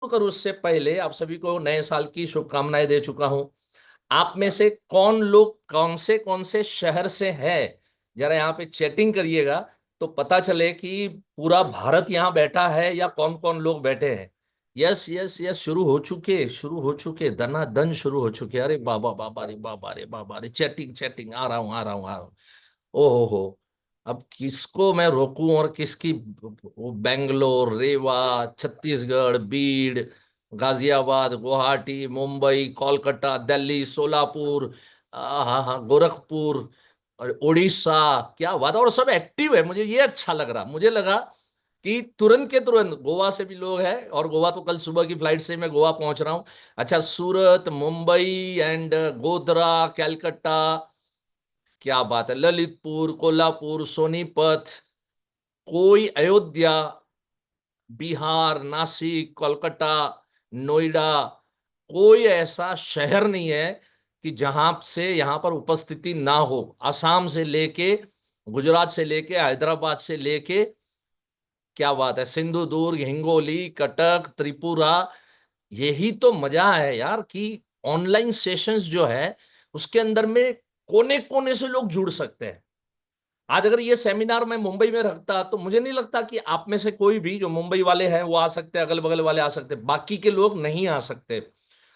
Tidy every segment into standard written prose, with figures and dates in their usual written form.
कर उससे पहले आप सभी को नए साल की शुभकामनाएं दे चुका हूं। आप में से कौन लोग कौन से शहर से है, जरा यहाँ पे चैटिंग करिएगा तो पता चले कि पूरा भारत यहाँ बैठा है या कौन कौन लोग बैठे हैं। यस यस यस, शुरू हो चुके दनादन शुरू हो चुके। अरे बाबा बाबा रे बाबा रे बाबा रे, चैटिंग चैटिंग, आ रहा हूँ आ रहा हूँ आ रहा हूँ। ओहो हो, अब किसको मैं रोकूं और किसकी। वो बेंगलोर, रेवा, छत्तीसगढ़, बीड़, गाजियाबाद, गुवाहाटी, मुंबई, कोलकाता, दिल्ली, सोलापुर, हाँ हाँ, गोरखपुर और उड़ीसा। क्या बात है, और सब एक्टिव है। मुझे ये अच्छा लग रहा, मुझे लगा कि तुरंत के तुरंत गोवा से भी लोग हैं, और गोवा तो कल सुबह की फ्लाइट से मैं गोवा पहुंच रहा हूँ। अच्छा, सूरत, मुंबई एंड गोधरा, कैलकाटा, क्या बात है, ललितपुर, कोल्हापुर, सोनीपत, कोई अयोध्या, बिहार, नासिक, कोलकाता, नोएडा, कोई ऐसा शहर नहीं है कि जहां से यहां पर उपस्थिति ना हो। असम से लेके, गुजरात से लेके, हैदराबाद से लेके, क्या बात है, सिंधु दुर्ग, हिंगोली, कटक, त्रिपुरा। यही तो मजा है यार कि ऑनलाइन सेशंस जो है उसके अंदर में कोने कोने से लोग जुड़ सकते हैं। आज अगर ये सेमिनार मैं मुंबई में रखता तो मुझे नहीं लगता कि आप में से कोई भी जो मुंबई वाले हैं वो आ सकते हैं, अगल बगल वाले आ सकते हैं, बाकी के लोग नहीं आ सकते।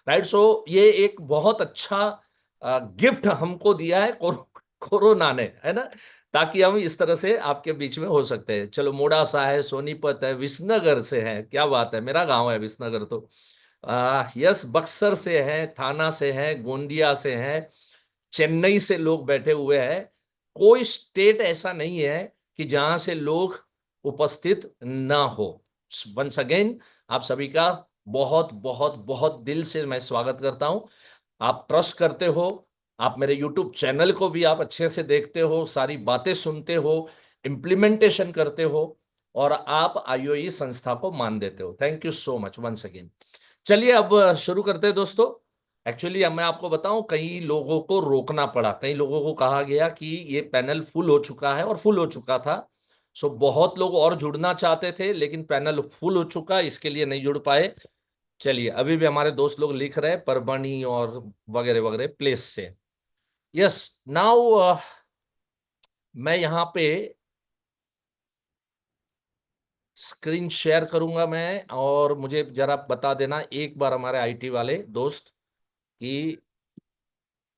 राइट, सो ये एक बहुत अच्छा गिफ्ट हमको दिया है कोरोना ने, है ना, ताकि हम इस तरह से आपके बीच में हो सकते हैं। चलो, मोडासा है, सोनीपत है, विसनगर से है, क्या बात है, मेरा गांव है विसनगर तो। यस, बक्सर से है, थाना से है, गोंदिया से है, चेन्नई से लोग बैठे हुए हैं। कोई स्टेट ऐसा नहीं है कि जहां से लोग उपस्थित ना हो। वंस अगेन, आप सभी का बहुत बहुत बहुत दिल से मैं स्वागत करता हूं। आप ट्रस्ट करते हो, आप मेरे यूट्यूब चैनल को भी आप अच्छे से देखते हो, सारी बातें सुनते हो, इम्प्लीमेंटेशन करते हो, और आप आईओई संस्था को मान देते हो। Thank you so much once again. चलिए अब शुरू करते हैं दोस्तों। एक्चुअली अब मैं आपको बताऊं, कई लोगों को रोकना पड़ा, कई लोगों को कहा गया कि ये पैनल फुल हो चुका है, और फुल हो चुका था। सो बहुत लोग और जुड़ना चाहते थे लेकिन पैनल फुल हो चुका, इसके लिए नहीं जुड़ पाए। चलिए, अभी भी हमारे दोस्त लोग लिख रहे हैं परभणी और वगैरह वगैरह प्लेस से। यस, नाउ मैं यहाँ पे स्क्रीन शेयर करूंगा मैं, और मुझे जरा बता देना एक बार हमारे आईटी वाले दोस्त कि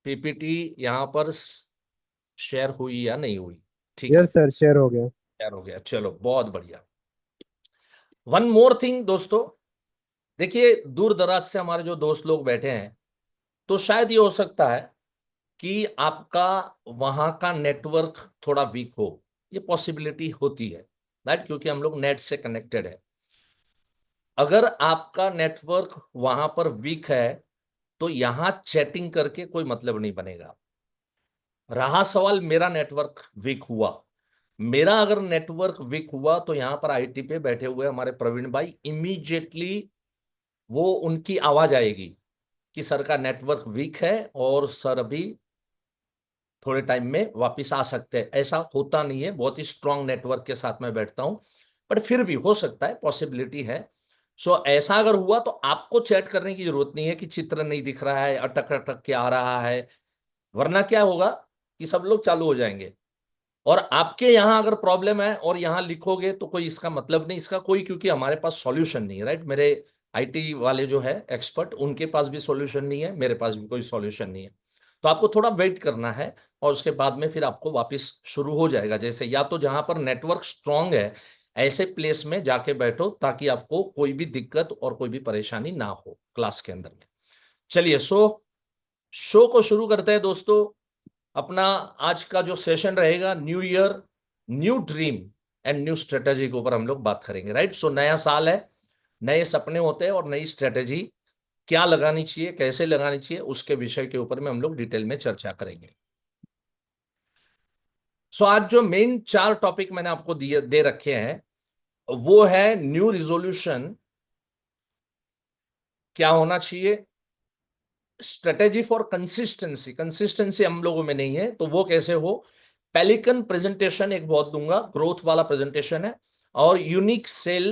पीपीटी यहाँ पर शेयर हुई या नहीं हुई। ठीक है, यस सर, शेयर हो गया। शेयर हो गया, चलो बहुत बढ़िया। वन मोर थिंग दोस्तों, देखिए, दूर दराज से हमारे जो दोस्त लोग बैठे हैं, तो शायद ये हो सकता है कि आपका वहां का नेटवर्क थोड़ा वीक हो। ये पॉसिबिलिटी होती है, राइट, क्योंकि हम लोग नेट से कनेक्टेड है। अगर आपका नेटवर्क वहां पर वीक है तो यहां चैटिंग करके कोई मतलब नहीं बनेगा। रहा सवाल मेरा नेटवर्क वीक हुआ, मेरा अगर नेटवर्क वीक हुआ तो यहां पर आईटी पे बैठे हुए हमारे प्रवीण भाई इमीडिएटली वो उनकी आवाज आएगी कि सर का नेटवर्क वीक है और सर अभी थोड़े टाइम में वापस आ सकते हैं। ऐसा होता नहीं है, बहुत ही स्ट्रांग नेटवर्क के साथ में बैठता हूं, बट फिर भी हो सकता है, पॉसिबिलिटी है। सो ऐसा अगर हुआ तो आपको चैट करने की जरूरत नहीं है कि चित्र नहीं दिख रहा है, अटक अटक के आ रहा है। वरना क्या होगा कि सब लोग चालू हो जाएंगे, और आपके यहां अगर प्रॉब्लम है और यहां लिखोगे तो कोई इसका मतलब नहीं, इसका कोई, क्योंकि हमारे पास सॉल्यूशन नहीं है। राइट, मेरे आईटी वाले जो है एक्सपर्ट, उनके पास भी सॉल्यूशन नहीं है, मेरे पास भी कोई सॉल्यूशन नहीं है। तो आपको थोड़ा वेट करना है, और उसके बाद में फिर आपको वापस शुरू हो जाएगा। जैसे, या तो जहां पर नेटवर्क स्ट्रांग है ऐसे प्लेस में जाके बैठो ताकि आपको कोई भी दिक्कत और कोई भी परेशानी ना हो क्लास के अंदर में। चलिए, शो को शुरू करते हैं दोस्तों। अपना आज का जो सेशन रहेगा, new year, new dream and new strategy के ऊपर हम लोग बात करेंगे। राइट, सो नया साल है, नए सपने होते हैं, और नई स्ट्रेटेजी क्या लगानी चाहिए, कैसे लगानी चाहिए, उसके विषय के ऊपर में हम लोग डिटेल में चर्चा करेंगे। सो आज जो मेन 4 टॉपिक मैंने आपको दे रखे हैं, वो है न्यू रिजोल्यूशन क्या होना चाहिए, स्ट्रेटेजी फॉर कंसिस्टेंसी, कंसिस्टेंसी हम लोगों में नहीं है तो वो कैसे हो, पेलिकन प्रेजेंटेशन एक बहुत दूंगा, ग्रोथ वाला प्रेजेंटेशन है, और यूनिक सेल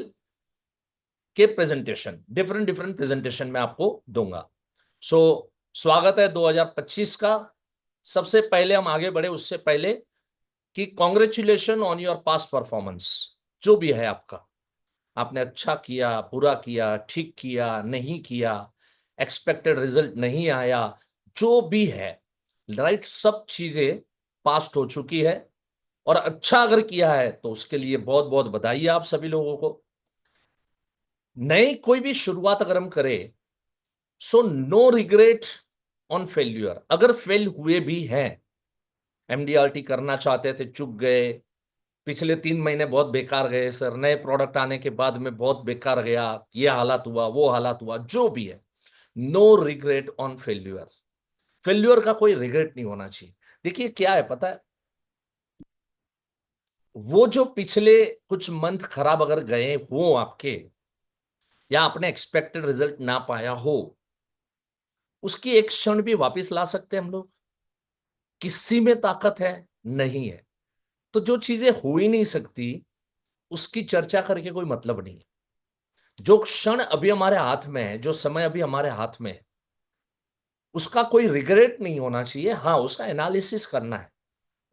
के प्रेजेंटेशन, डिफरेंट डिफरेंट प्रेजेंटेशन में आपको दूंगा। सो स्वागत है 2025 का। सबसे पहले हम आगे बढ़े उससे पहले कि congratulation on your past performance. जो भी है आपका, आपने अच्छा किया, बुरा किया, ठीक किया, नहीं किया, एक्सपेक्टेड रिजल्ट नहीं आया, जो भी है, राइट, सब चीजें पास्ट हो चुकी है। और अच्छा अगर किया है तो उसके लिए बहुत बहुत बधाई आप सभी लोगों को। नई कोई भी शुरुआत अगर हम करें, so no regret on failure. अगर फेल हुए भी हैं, एमडीआरटी करना चाहते थे, चुक गए, पिछले 3 महीने बहुत बेकार गए सर, नए प्रोडक्ट आने के बाद में बहुत बेकार गया, ये हालात हुआ, वो हालात हुआ, जो भी है, no regret on failure. Failure का कोई रिग्रेट नहीं होना चाहिए। देखिए क्या है पता है, वो जो पिछले कुछ मंथ खराब अगर गए हो आपके, या आपने एक्सपेक्टेड रिजल्ट ना पाया हो, उसकी एक क्षण भी वापस ला सकते हैं हम लोग? किसी में ताकत है? नहीं है। तो जो चीजें हो ही नहीं सकती, उसकी चर्चा करके कोई मतलब नहीं है। जो क्षण अभी हमारे हाथ में है, जो समय अभी हमारे हाथ में है, उसका कोई रिग्रेट नहीं होना चाहिए। हाँ, उसका एनालिसिस करना है।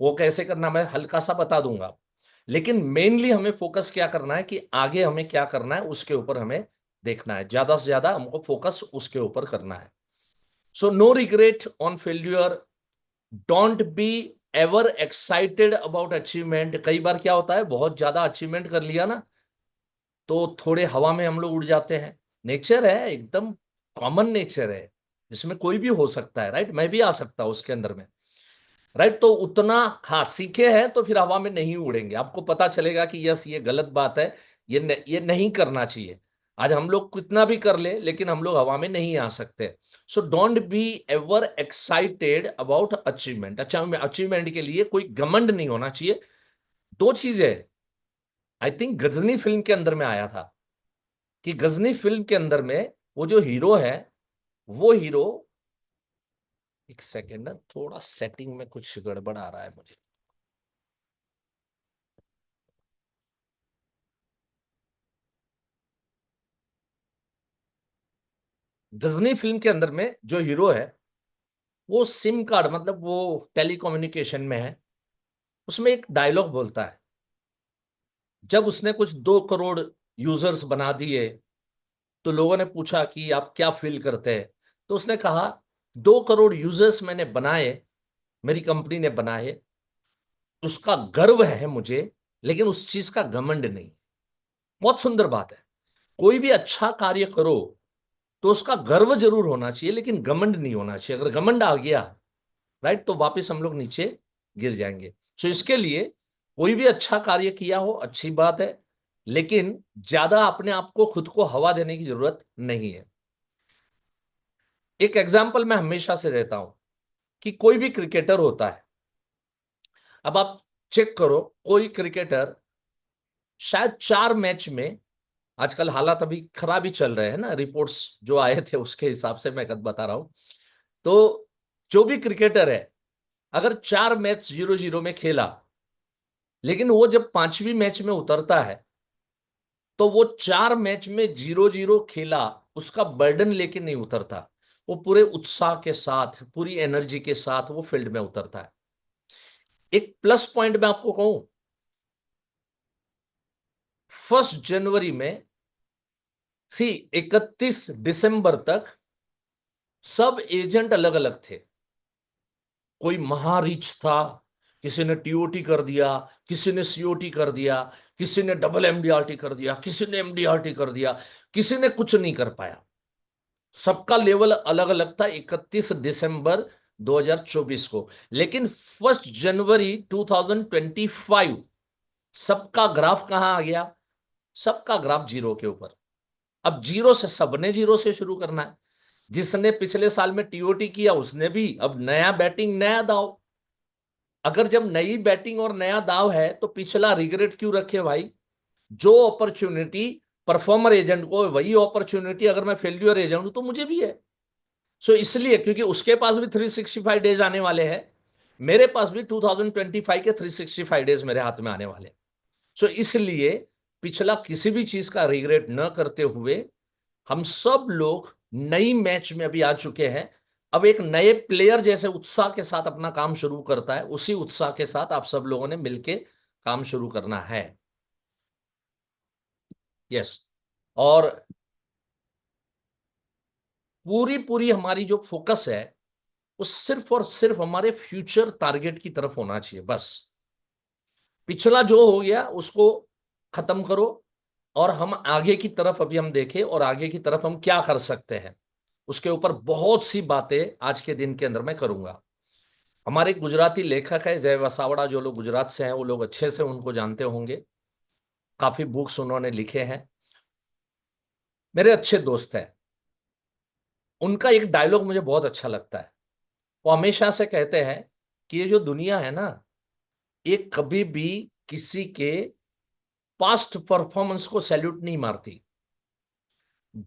वो कैसे करना मैं हल्का सा बता दूंगा, लेकिन मेनली हमें फोकस क्या करना है कि आगे हमें क्या करना है, उसके ऊपर हमें देखना है। ज्यादा से ज्यादा हमको फोकस उसके ऊपर करना है। So no regret on failure. Don't be ever excited about achievement. कई बार क्या होता है, बहुत ज्यादा अचीवमेंट कर लिया ना, तो थोड़े हवा में हम लोग उड़ जाते हैं। नेचर है, एकदम कॉमन नेचर है, जिसमें कोई भी हो सकता है, राइट, मैं भी आ सकता हूं उसके अंदर में, राइट। तो उतना, हाँ, सीखे हैं तो फिर हवा में नहीं उड़ेंगे। आपको पता चलेगा कि यस, ये गलत बात है, ये नहीं करना चाहिए। आज हम लोग कितना भी कर ले, लेकिन हम लोग हवा में नहीं आ सकते। So don't be ever excited about achievement. अच्छा, अचीवमेंट के लिए कोई घमंड नहीं होना चाहिए। दो चीजें, आई थिंक गजनी फिल्म के अंदर में आया था, कि गजनी फिल्म के अंदर में वो जो हीरो है, वो हीरो, एक सेकेंड ना, थोड़ा सेटिंग में कुछ गड़बड़ आ रहा है मुझे। गजनी फिल्म के अंदर में जो हीरो है, वो सिम कार्ड, मतलब वो टेलीकम्युनिकेशन में है। उसमें एक डायलॉग बोलता है, जब उसने कुछ 2 करोड़ यूजर्स बना दिए, तो लोगों ने पूछा कि आप क्या फील करते हैं। तो उसने कहा, 2 करोड़ यूजर्स मैंने बनाए, मेरी कंपनी ने बनाए, उसका गर्व है मुझे, लेकिन उस चीज का घमंड नहीं। बहुत सुंदर बात है। कोई भी अच्छा कार्य करो तो उसका गर्व जरूर होना चाहिए, लेकिन घमंड नहीं होना चाहिए। अगर घमंड आ गया, राइट, तो वापस हम लोग नीचे गिर जाएंगे। सो इसके लिए कोई भी अच्छा कार्य किया हो, अच्छी बात है, लेकिन ज्यादा अपने आप को, खुद को हवा देने की जरूरत नहीं है। एक एग्जाम्पल मैं हमेशा से देता हूं, कि कोई भी क्रिकेटर होता है, अब आप चेक करो, कोई क्रिकेटर शायद 4 मैच में, आजकल हालात अभी खराब ही चल रहे हैं ना, रिपोर्ट्स जो आए थे उसके हिसाब से मैं बता रहा हूं। तो जो भी क्रिकेटर है, अगर 4 मैच 0-0 में खेला, लेकिन वो जब 5वीं मैच में उतरता है, तो वो 4 मैच में 0-0 खेला, उसका बर्डन लेके नहीं उतरता। वो पूरे उत्साह के साथ, पूरी एनर्जी के साथ वो फील्ड में उतरता है। एक प्लस पॉइंट मैं आपको कहूं, 1 जनवरी में सी 31 दिसंबर तक सब एजेंट अलग अलग थे। कोई महारीच था, किसी ने टीओटी कर दिया, किसी ने सीओटी कर दिया, किसी ने डबल एमडीआरटी कर दिया, किसी ने एमडीआरटी कर दिया, किसी ने कुछ नहीं कर पाया। सबका लेवल अलग अलग था 31 दिसंबर 2024 को। लेकिन 1 जनवरी 2025 सबका ग्राफ कहां आ गया? सबका ग्राफ जीरो के ऊपर। अब जीरो से, सबने जीरो से शुरू करना है। जिसने पिछले साल में टीओटी किया, उसने भी अब नया बैटिंग, नया दाव। अगर जब नई बैटिंग और नया दाव है, तो पिछला रिग्रेट क्यों रखे भाई? जो अपॉर्चुनिटी परफॉर्मर एजेंट को, वही अपॉर्चुनिटी अगर मैं फेल्यूर एजेंट हूं तो मुझे भी है। सो इसलिए, क्योंकि उसके पास भी 365 डेज आने वाले हैं, मेरे पास भी 2025 के 365 डेज मेरे हाथ में आने वाले। सो इसलिए पिछला किसी भी चीज का रिग्रेट न करते हुए हम सब लोग नई मैच में अभी आ चुके हैं। अब एक नए प्लेयर जैसे उत्साह के साथ अपना काम शुरू करता है, उसी उत्साह के साथ आप सब लोगों ने मिलके काम शुरू करना है। यस। और पूरी पूरी हमारी जो फोकस है वो सिर्फ और सिर्फ हमारे फ्यूचर टारगेट की तरफ होना चाहिए बस। पिछला जो हो गया उसको खत्म करो और हम आगे की तरफ अभी हम देखें और आगे की तरफ हम क्या कर सकते हैं, उसके ऊपर बहुत सी बातें आज के दिन के अंदर मैं करूंगा। हमारे एक गुजराती लेखक है जय वसावड़ा, जो लोग गुजरात से हैं वो लोग अच्छे से उनको जानते होंगे, काफी बुक्स उन्होंने लिखे हैं, मेरे अच्छे दोस्त हैं। उनका एक डायलॉग मुझे बहुत अच्छा लगता है। वो हमेशा से कहते हैं कि ये जो दुनिया है ना, ये कभी भी किसी के पास्ट परफॉर्मेंस को सैल्यूट नहीं मारती,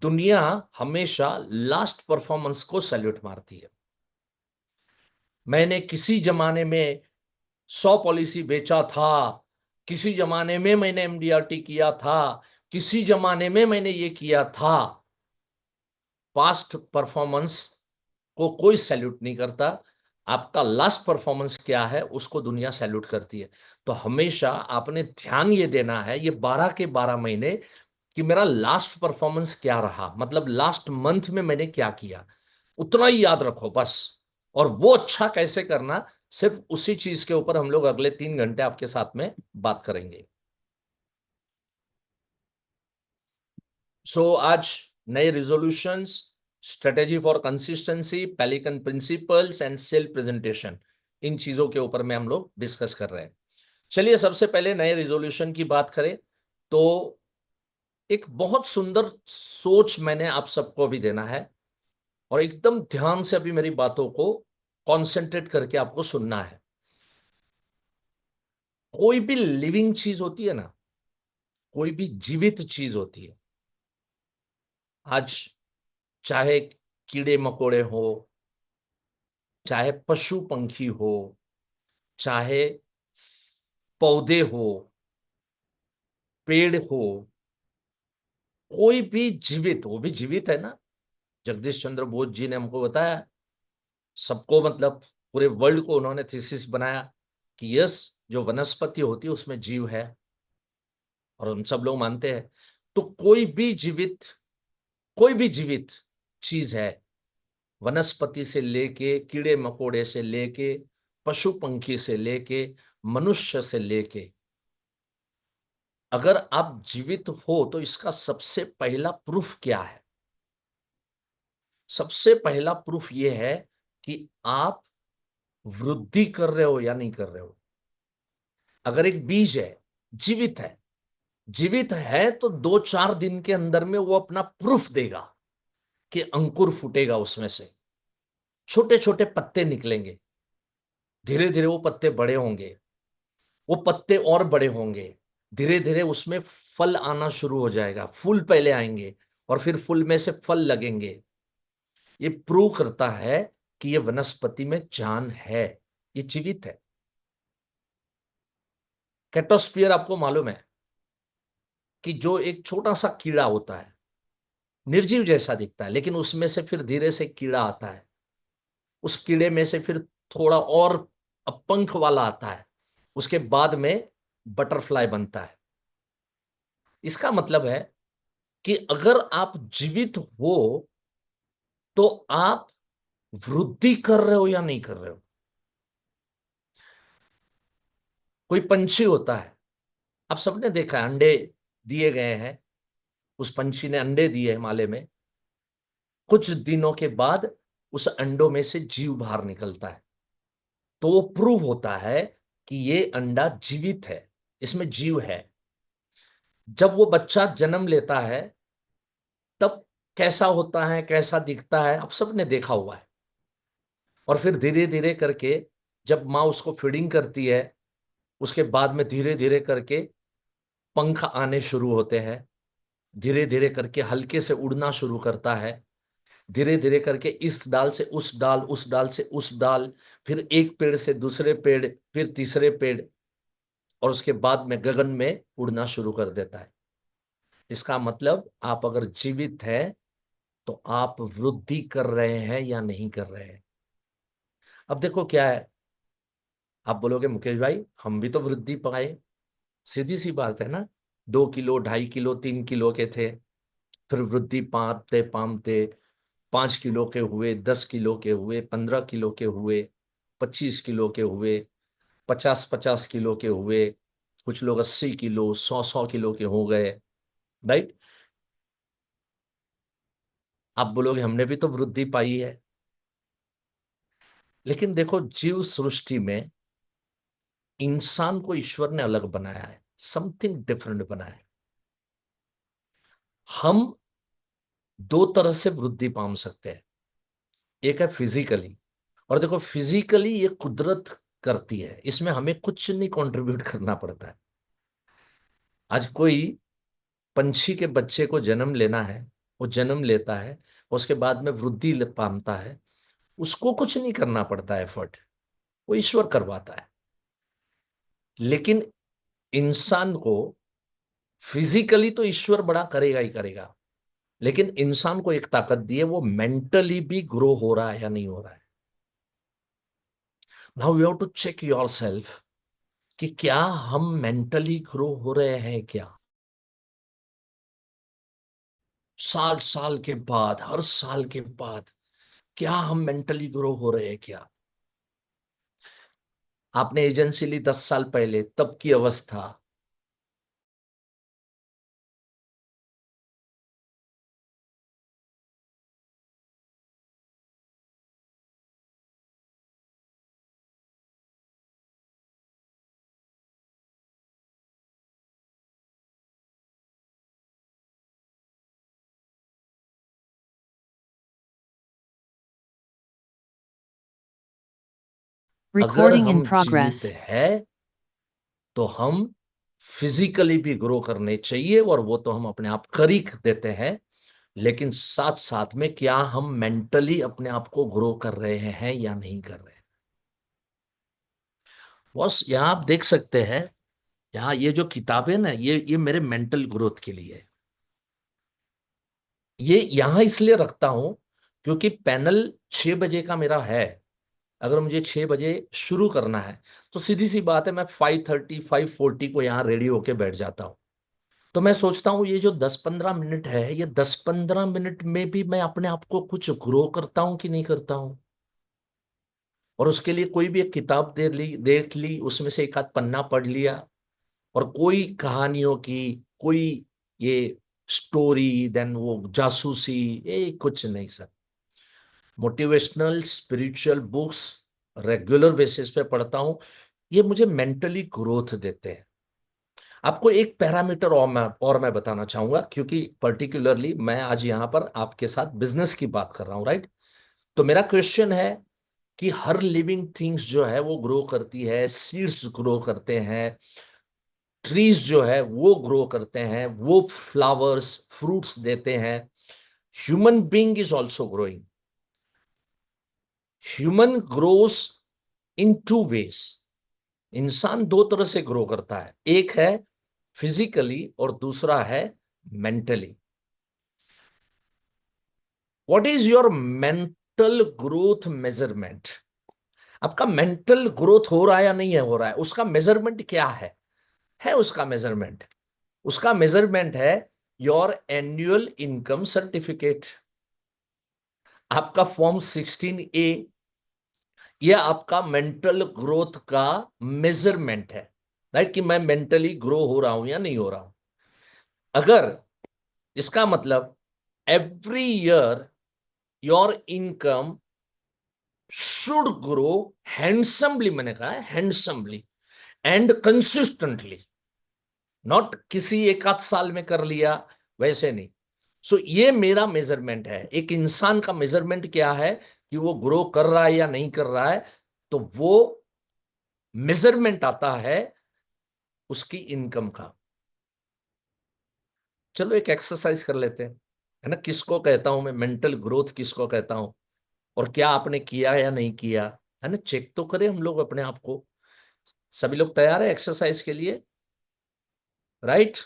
दुनिया हमेशा लास्ट परफॉर्मेंस को सैल्यूट मारती है। मैंने किसी जमाने में 100 पॉलिसी बेचा था, किसी जमाने में मैंने एमडीआरटी किया था, किसी जमाने में मैंने ये किया था। पास्ट परफॉर्मेंस को कोई सैल्यूट नहीं करता, आपका लास्ट परफॉर्मेंस क्या है उसको दुनिया सैल्यूट करती है। तो हमेशा आपने ध्यान ये देना है ये 12 के 12 महीने कि मेरा लास्ट परफॉर्मेंस क्या रहा, मतलब लास्ट मंथ में मैंने क्या किया, उतना ही याद रखो बस। और वो अच्छा कैसे करना, सिर्फ उसी चीज के ऊपर हम लोग अगले 3 घंटे आपके साथ में बात करेंगे। आज नए resolutions, strategy for consistency, pelican principles and self presentation, इन चीजों के ऊपर में हम लोग डिस्कस कर रहे हैं। चलिए सबसे पहले नए रिजोल्यूशन की बात करें तो एक बहुत सुंदर सोच मैंने आप सबको अभी देना है और एकदम ध्यान से अभी मेरी बातों को कॉन्सेंट्रेट करके आपको सुनना है। कोई भी लिविंग चीज होती है ना, कोई भी जीवित चीज होती है, आज चाहे कीड़े मकोड़े हो, चाहे पशु पंखी हो, चाहे पौधे हो, पेड़ हो, कोई भी जीवित, वो भी जीवित है ना। जगदीश चंद्र बोस जी ने हमको बताया, सबको मतलब पूरे वर्ल्ड को उन्होंने थीसिस बनाया कि यस, जो वनस्पति होती है उसमें जीव है, और हम सब लोग मानते हैं। तो कोई भी जीवित चीज है, वनस्पति से लेके कीड़े मकोड़े से लेके पशु पंखी से लेके मनुष्य से लेके, अगर आप जीवित हो तो इसका सबसे पहला प्रूफ क्या है? सबसे पहला प्रूफ यह है कि आप वृद्धि कर रहे हो या नहीं कर रहे हो। अगर एक बीज है, जीवित है, जीवित है तो 2-4 दिन के अंदर में वो अपना प्रूफ देगा कि अंकुर फूटेगा, उसमें से छोटे छोटे पत्ते निकलेंगे, धीरे धीरे वो पत्ते बड़े होंगे, वो पत्ते और बड़े होंगे, धीरे धीरे उसमें फल आना शुरू हो जाएगा, फूल पहले आएंगे और फिर फूल में से फल लगेंगे। ये प्रूव करता है कि ये वनस्पति में जान है, ये जीवित है। कैटोस्फियर आपको मालूम है कि जो एक छोटा सा कीड़ा होता है, निर्जीव जैसा दिखता है, लेकिन उसमें से फिर धीरे से कीड़ा आता है, उस कीड़े में से फिर थोड़ा और पंख वाला आता है, उसके बाद में बटरफ्लाई बनता है। इसका मतलब है कि अगर आप जीवित हो तो आप वृद्धि कर रहे हो या नहीं कर रहे हो। कोई पंछी होता है, आप सबने देखा है, अंडे दिए गए हैं, उस पंछी ने अंडे दिए माले में, कुछ दिनों के बाद उस अंडों में से जीव बाहर निकलता है, तो वो प्रूव होता है कि ये अंडा जीवित है, इसमें जीव है। जब वो बच्चा जन्म लेता है तब कैसा होता है, कैसा दिखता है, आप सबने देखा हुआ है। और फिर धीरे धीरे करके जब माँ उसको फीडिंग करती है, उसके बाद में धीरे धीरे करके पंख आने शुरू होते हैं, धीरे धीरे करके हल्के से उड़ना शुरू करता है, धीरे धीरे करके इस डाल से उस डाल, उस डाल से उस डाल, फिर एक पेड़ से दूसरे पेड़, फिर तीसरे पेड़, और उसके बाद में गगन में उड़ना शुरू कर देता है। इसका मतलब आप अगर जीवित है तो आप वृद्धि कर रहे हैं या नहीं कर रहे हैं। अब देखो क्या है, आप बोलोगे मुकेश भाई हम भी तो वृद्धि पाए, सीधी सी बात है ना। 2 किलो, 2.5 किलो, 3 किलो के थे, फिर वृद्धि पाते पाते 5 किलो के हुए, 10 किलो के हुए, 15 किलो के हुए, 25 किलो के हुए, 50-50 किलो के हुए, कुछ लोग 80 किलो, 100-100 किलो के हो गए। राइट। आप बोलोगे हमने भी तो वृद्धि पाई है, लेकिन देखो जीव सृष्टि में इंसान को ईश्वर ने अलग बनाया है, समथिंग डिफरेंट बनाया है। हम दो तरह से वृद्धि पा सकते हैं। एक है फिजिकली, और देखो फिजिकली ये कुदरत करती है, इसमें हमें कुछ नहीं कंट्रीब्यूट करना पड़ता है। आज कोई पंछी के बच्चे को जन्म लेना है, वो जन्म लेता है, उसके बाद में वृद्धि पाता है, उसको कुछ नहीं करना पड़ता एफर्ट, वो ईश्वर करवाता है। लेकिन इंसान को फिजिकली तो ईश्वर बड़ा करेगा ही करेगा, लेकिन इंसान को एक ताकत दी है, वो मेंटली भी ग्रो हो रहा है या नहीं हो रहा है। Now you have to check yourself कि क्या हम मेंटली ग्रो हो रहे हैं क्या। साल साल के बाद, हर साल के बाद क्या हम मेंटली ग्रो हो रहे हैं क्या। आपने एजेंसी ली 10 साल पहले, तब की अवस्था, अगर Recording in हम जीवित progress. है तो हम फिजिकली भी ग्रो करने चाहिए, और वो तो हम अपने आप कर ही देते हैं। लेकिन साथ साथ में क्या हम मेंटली अपने आप को ग्रो कर रहे हैं या नहीं कर रहे हैं। बस यहाँ आप देख सकते हैं, यहाँ ये जो किताब है ना, ये मेरे मेंटल ग्रोथ के लिए है। ये यहां इसलिए रखता हूं क्योंकि पैनल 6 बजे का मेरा है। अगर मुझे 6 बजे शुरू करना है तो सीधी सी बात है, मैं 5:30 5:40 को यहाँ रेडी होके बैठ जाता हूँ। तो मैं सोचता हूँ ये जो 10-15 मिनट है, ये 10-15 मिनट में भी मैं अपने आप को कुछ ग्रो करता हूँ कि नहीं करता हूँ। और उसके लिए कोई भी एक किताब देख ली, उसमें से एक आध पन्ना पढ़ लिया, और कोई कहानियों की, कोई ये स्टोरी, देन वो जासूसी, ये कुछ नहीं sir. Motivational spiritual books regular basis पे पढ़ता हूं, ये मुझे मेंटली ग्रोथ देते हैं। आपको एक पैरामीटर और मैं बताना चाहूंगा, क्योंकि पर्टिकुलरली मैं आज यहां पर आपके साथ बिजनेस की बात कर रहा हूं, राइट। तो मेरा क्वेश्चन है कि हर लिविंग थिंग्स जो है वो ग्रो करती है, सीड्स ग्रो करते हैं, ट्रीज जो है वो ग्रो करते हैं, वो फ्लावर्स फ्रूट्स देते हैं। Human being is also growing. Human grows in two ways. इंसान दो तरह से ग्रो करता है, एक है फिजिकली और दूसरा है mentally. What is your mental growth measurement. आपका मेंटल ग्रोथ हो रहा है या नहीं है हो रहा है, उसका मेजरमेंट क्या है उसका मेजरमेंट। उसका मेजरमेंट है योर एनुअल इनकम सर्टिफिकेट। आपका फॉर्म 16A, यह आपका मेंटल ग्रोथ का मेजरमेंट है, राइट, कि मैं मेंटली ग्रो हो रहा हूं या नहीं हो रहा हूं। अगर इसका मतलब every year your income should grow handsomely, मैंने कहा है हैंडसमली एंड कंसिस्टेंटली, नॉट किसी एक आध साल में कर लिया, वैसे नहीं। सो ये मेरा मेजरमेंट है। एक इंसान का मेजरमेंट क्या है कि वो ग्रो कर रहा है या नहीं कर रहा है, तो वो मेजरमेंट आता है उसकी इनकम का। चलो एक एक्सरसाइज कर लेते हैं, है ना, किसको कहता हूं मैं मेंटल ग्रोथ, किसको कहता हूं, और क्या आपने किया या नहीं किया, है ना। चेक तो करें हम लोग अपने आप को। सभी लोग तैयार है एक्सरसाइज के लिए, राइट।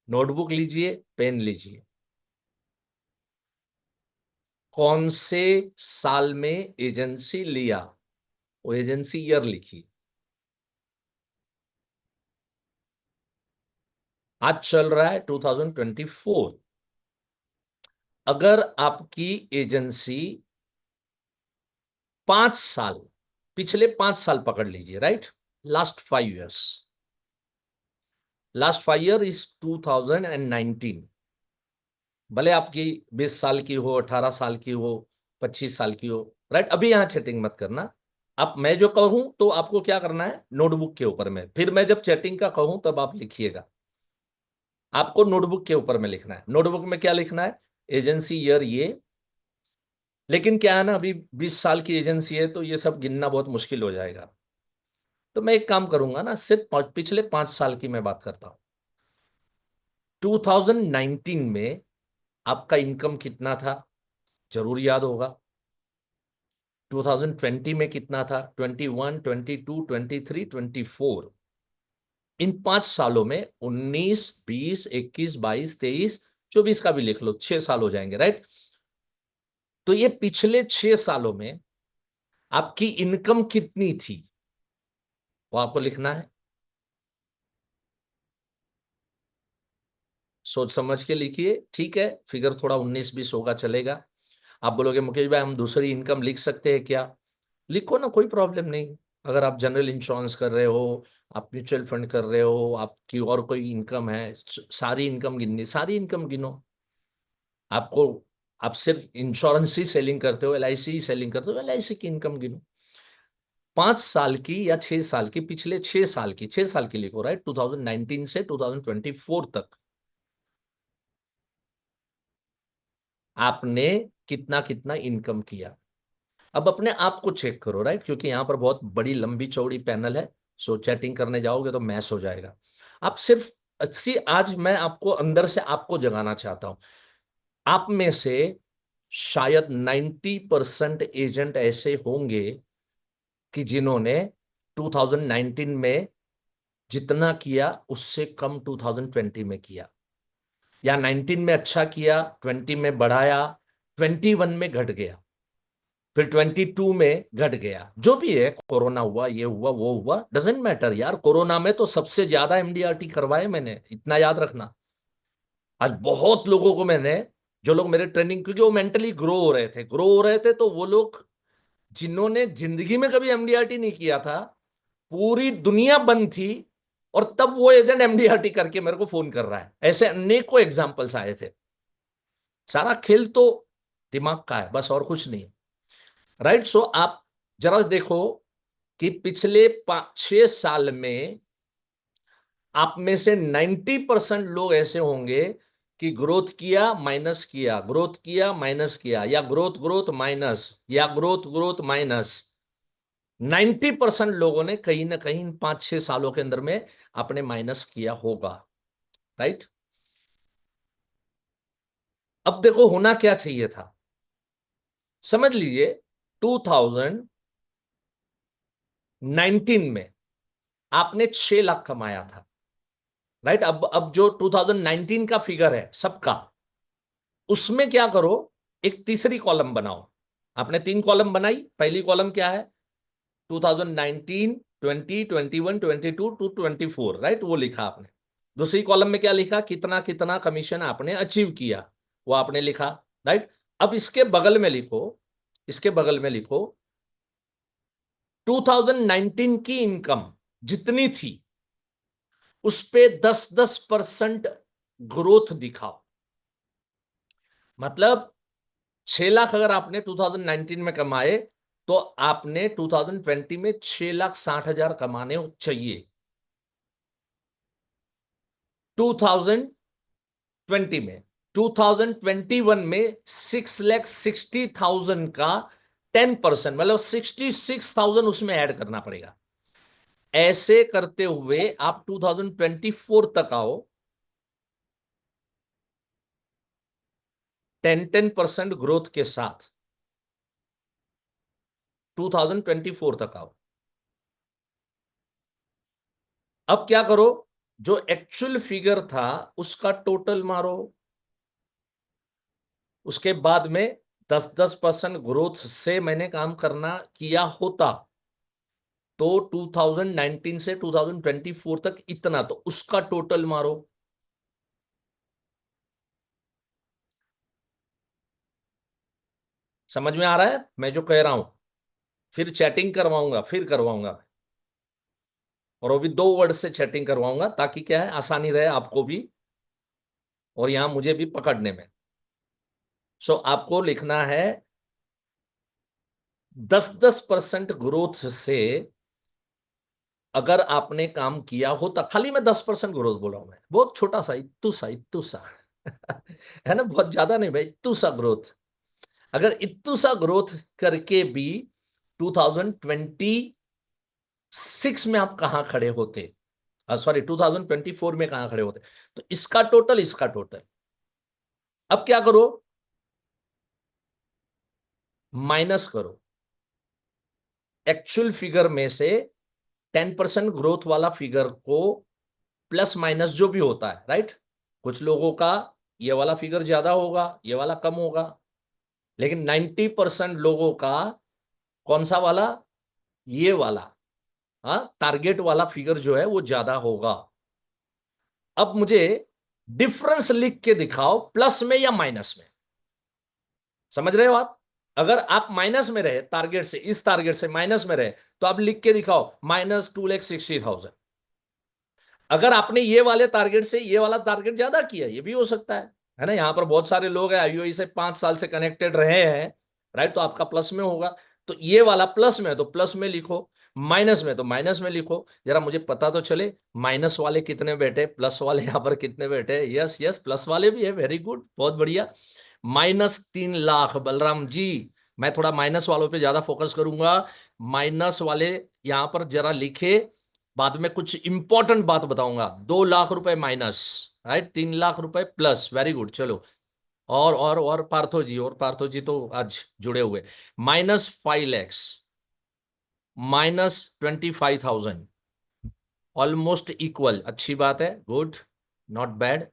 नोटबुक लीजिए, पेन लीजिए। कौन से साल में एजेंसी लिया, वो एजेंसी ईयर लिखिए। आज चल रहा है 2024। अगर आपकी एजेंसी 5 साल, पिछले 5 साल पकड़ लीजिए, right, last 5 years, last 5 year is 2019। भले आपकी 20 साल की हो, 18 साल की हो, 25 साल की हो, राइट। अभी यहां चैटिंग मत करना। आप, मैं जो कहूं तो आपको क्या करना है, नोटबुक के ऊपर में, फिर मैं जब चैटिंग का कहूं तब आप लिखिएगा। आपको नोटबुक के ऊपर में लिखना है। नोटबुक में क्या लिखना है, एजेंसी ईयर ये। लेकिन क्या है ना, अभी 20 साल की एजेंसी है तो ये सब गिनना बहुत मुश्किल हो जाएगा। तो मैं एक काम करूंगा ना, सिर्फ पिछले 5 साल की मैं बात करता हूं। 2019 में आपका इनकम कितना था, जरूर याद होगा। 2020 में कितना था, 21, 22, 23, 24। इन 5 सालों में 19, 20, 21, 22, 23, 24 का भी लिख लो, 6 साल हो जाएंगे, राइट। तो ये पिछले 6 सालों में आपकी इनकम कितनी थी, वो आपको लिखना है। सोच समझ के लिखिए, ठीक है। फिगर थोड़ा 19-20 होगा, चलेगा। आप बोलोगे मुकेश भाई हम दूसरी इनकम लिख सकते हैं क्या, लिखो ना, कोई प्रॉब्लम नहीं। अगर आप जनरल इंश्योरेंस कर रहे हो, आप म्यूचुअल फंड कर रहे हो, आपकी और कोई इनकम है, सारी इनकम गिननी, सारी इनकम गिनो। आपको, आप सिर्फ इंश्योरेंस ही सेलिंग करते हो, एलआईसी ही सेलिंग करते हो, एलआईसी की इनकम गिनो। 5 साल की या 6 साल की, पिछले 6 साल की, 6 साल की लिखो, राइट, 2019 से 2024 तक आपने कितना कितना इनकम किया। अब अपने आप को चेक करो, राइट, क्योंकि यहां पर बहुत बड़ी लंबी चौड़ी पैनल है। सो चैटिंग करने जाओगे तो मैस हो जाएगा। आप सिर्फ अच्छी, आज मैं आपको अंदर से आपको जगाना चाहता हूं। आप में से शायद 90% एजेंट ऐसे होंगे कि जिन्होंने 2019 में जितना किया उससे कम 2020 में किया, या 19 में अच्छा किया, 20 में बढ़ाया, 21 में घट गया, फिर 22 में घट गया। जो भी है, कोरोना हुआ, ये हुआ, वो हुआ, डजेंट मैटर यार। कोरोना में तो सबसे ज्यादा एमडीआरटी करवाए मैंने, इतना याद रखना। आज बहुत लोगों को मैंने, जो लोग मेरे ट्रेनिंग, क्योंकि वो मेंटली ग्रो हो रहे थे, तो वो लोग जिन्होंने जिंदगी में कभी एमडीआरटी नहीं किया था, पूरी दुनिया बंद थी, और तब वो एजेंट एमडीआरटी करके मेरे को फोन कर रहा है। ऐसे अनेकों एग्जाम्पल्स आए थे। सारा खेल तो दिमाग का है, बस और कुछ नहीं। राइट। सो आप जरा देखो कि पिछले 5-6 साल में आप में से 90% लोग ऐसे होंगे कि ग्रोथ किया, माइनस किया, ग्रोथ किया, माइनस किया, या ग्रोथ ग्रोथ माइनस, या ग्रोथ ग्रोथ माइनस। 90% लोगों ने कहीं ना कहीं इन 5-6 सालों के अंदर में अपने माइनस किया होगा, राइट। अब देखो होना क्या चाहिए था, समझ लीजिए 2019 में आपने 6 लाख कमाया था, राइट। अब जो 2019 का फिगर है सबका, उसमें क्या करो, एक तीसरी कॉलम बनाओ। आपने 3 कॉलम बनाई। पहली कॉलम क्या है, 2019, 20, 21, 22 टू 24, राइट, वो लिखा आपने। दूसरी कॉलम में क्या लिखा, कितना कितना कमीशन आपने अचीव किया, वो आपने लिखा, राइट। अब इसके बगल में लिखो, इसके बगल में लिखो 2019 की इनकम जितनी थी उस पे 10-10% ग्रोथ दिखाओ। मतलब 6 लाख अगर आपने 2019 में कमाए, तो आपने 2020 में 6,60,000 कमाने चाहिए। 2020 में, 2021 में 6,60,000 का 10%, मतलब 66,000 उसमें ऐड करना पड़ेगा। ऐसे करते हुए आप 2024 तक आओ, 10% ग्रोथ के साथ 2024 तक आओ। अब क्या करो, जो एक्चुअल फिगर था उसका टोटल मारो, उसके बाद में 10% ग्रोथ से मैंने काम करना किया होता तो 2019 से 2024 तक इतना, तो उसका टोटल मारो। समझ में आ रहा है मैं जो कह रहा हूं? फिर चैटिंग करवाऊंगा, फिर करवाऊंगा, और वो भी 2 वर्ड से चैटिंग करवाऊंगा ताकि क्या है, आसानी रहे आपको भी और यहां मुझे भी पकड़ने में। सो आपको लिखना है 10% ग्रोथ से अगर आपने काम किया होता, खाली मैं 10% ग्रोथ बोला हूं, मैं बहुत छोटा सा, इत्तू सा, इत्तू सा है ना, बहुत ज्यादा नहीं भाई, इत्तू सा ग्रोथ। अगर इत्तू सा ग्रोथ करके भी 2026 में आप कहां खड़े होते, सॉरी 2024 में कहां खड़े होते, तो इसका टोटल, इसका टोटल। अब क्या करो, माइनस करो एक्चुअल फिगर में से 10% ग्रोथ वाला फिगर को, प्लस माइनस जो भी होता है, राइट। कुछ लोगों का ये वाला फिगर ज्यादा होगा, ये वाला कम होगा, लेकिन 90% लोगों का कौन सा वाला, ये वाला, हाँ, टारगेट वाला फिगर जो है वो ज्यादा होगा। अब मुझे डिफरेंस लिख के दिखाओ, प्लस में या माइनस में। समझ रहे हो आप? अगर आप माइनस में रहे टारगेट से, इस टारगेट से माइनस में रहे, तो आप लिख के दिखाओ -2,60,000। अगर आपने ये वाले टारगेट से ये वाला टारगेट ज्यादा किया, ये भी हो सकता है ना। यहां पर बहुत सारे लोग हैं आईओई से 5 साल से कनेक्टेड रहे हैं, राइट, तो आपका प्लस में होगा। तो ये वाला प्लस में है तो प्लस में लिखो, माइनस में तो माइनस में लिखो, जरा मुझे पता तो चले माइनस वाले कितने बैठे, प्लस वाले यहां पर कितने बैठे। यस यस, प्लस वाले भी है, वेरी गुड, बहुत बढ़िया। -3 लाख, बलराम जी। मैं थोड़ा माइनस वालों पे ज्यादा फोकस करूंगा। माइनस वाले यहां पर जरा लिखे, बाद में कुछ इंपॉर्टेंट बात बताऊंगा। 2 लाख रुपए माइनस, राइट, 3 लाख रुपए प्लस, वेरी गुड। चलो, और पार्थो जी, और पार्थो जी तो आज जुड़े हुए। -5 लैक्स, -25,000, ऑलमोस्ट इक्वल, अच्छी बात है, good, not bad.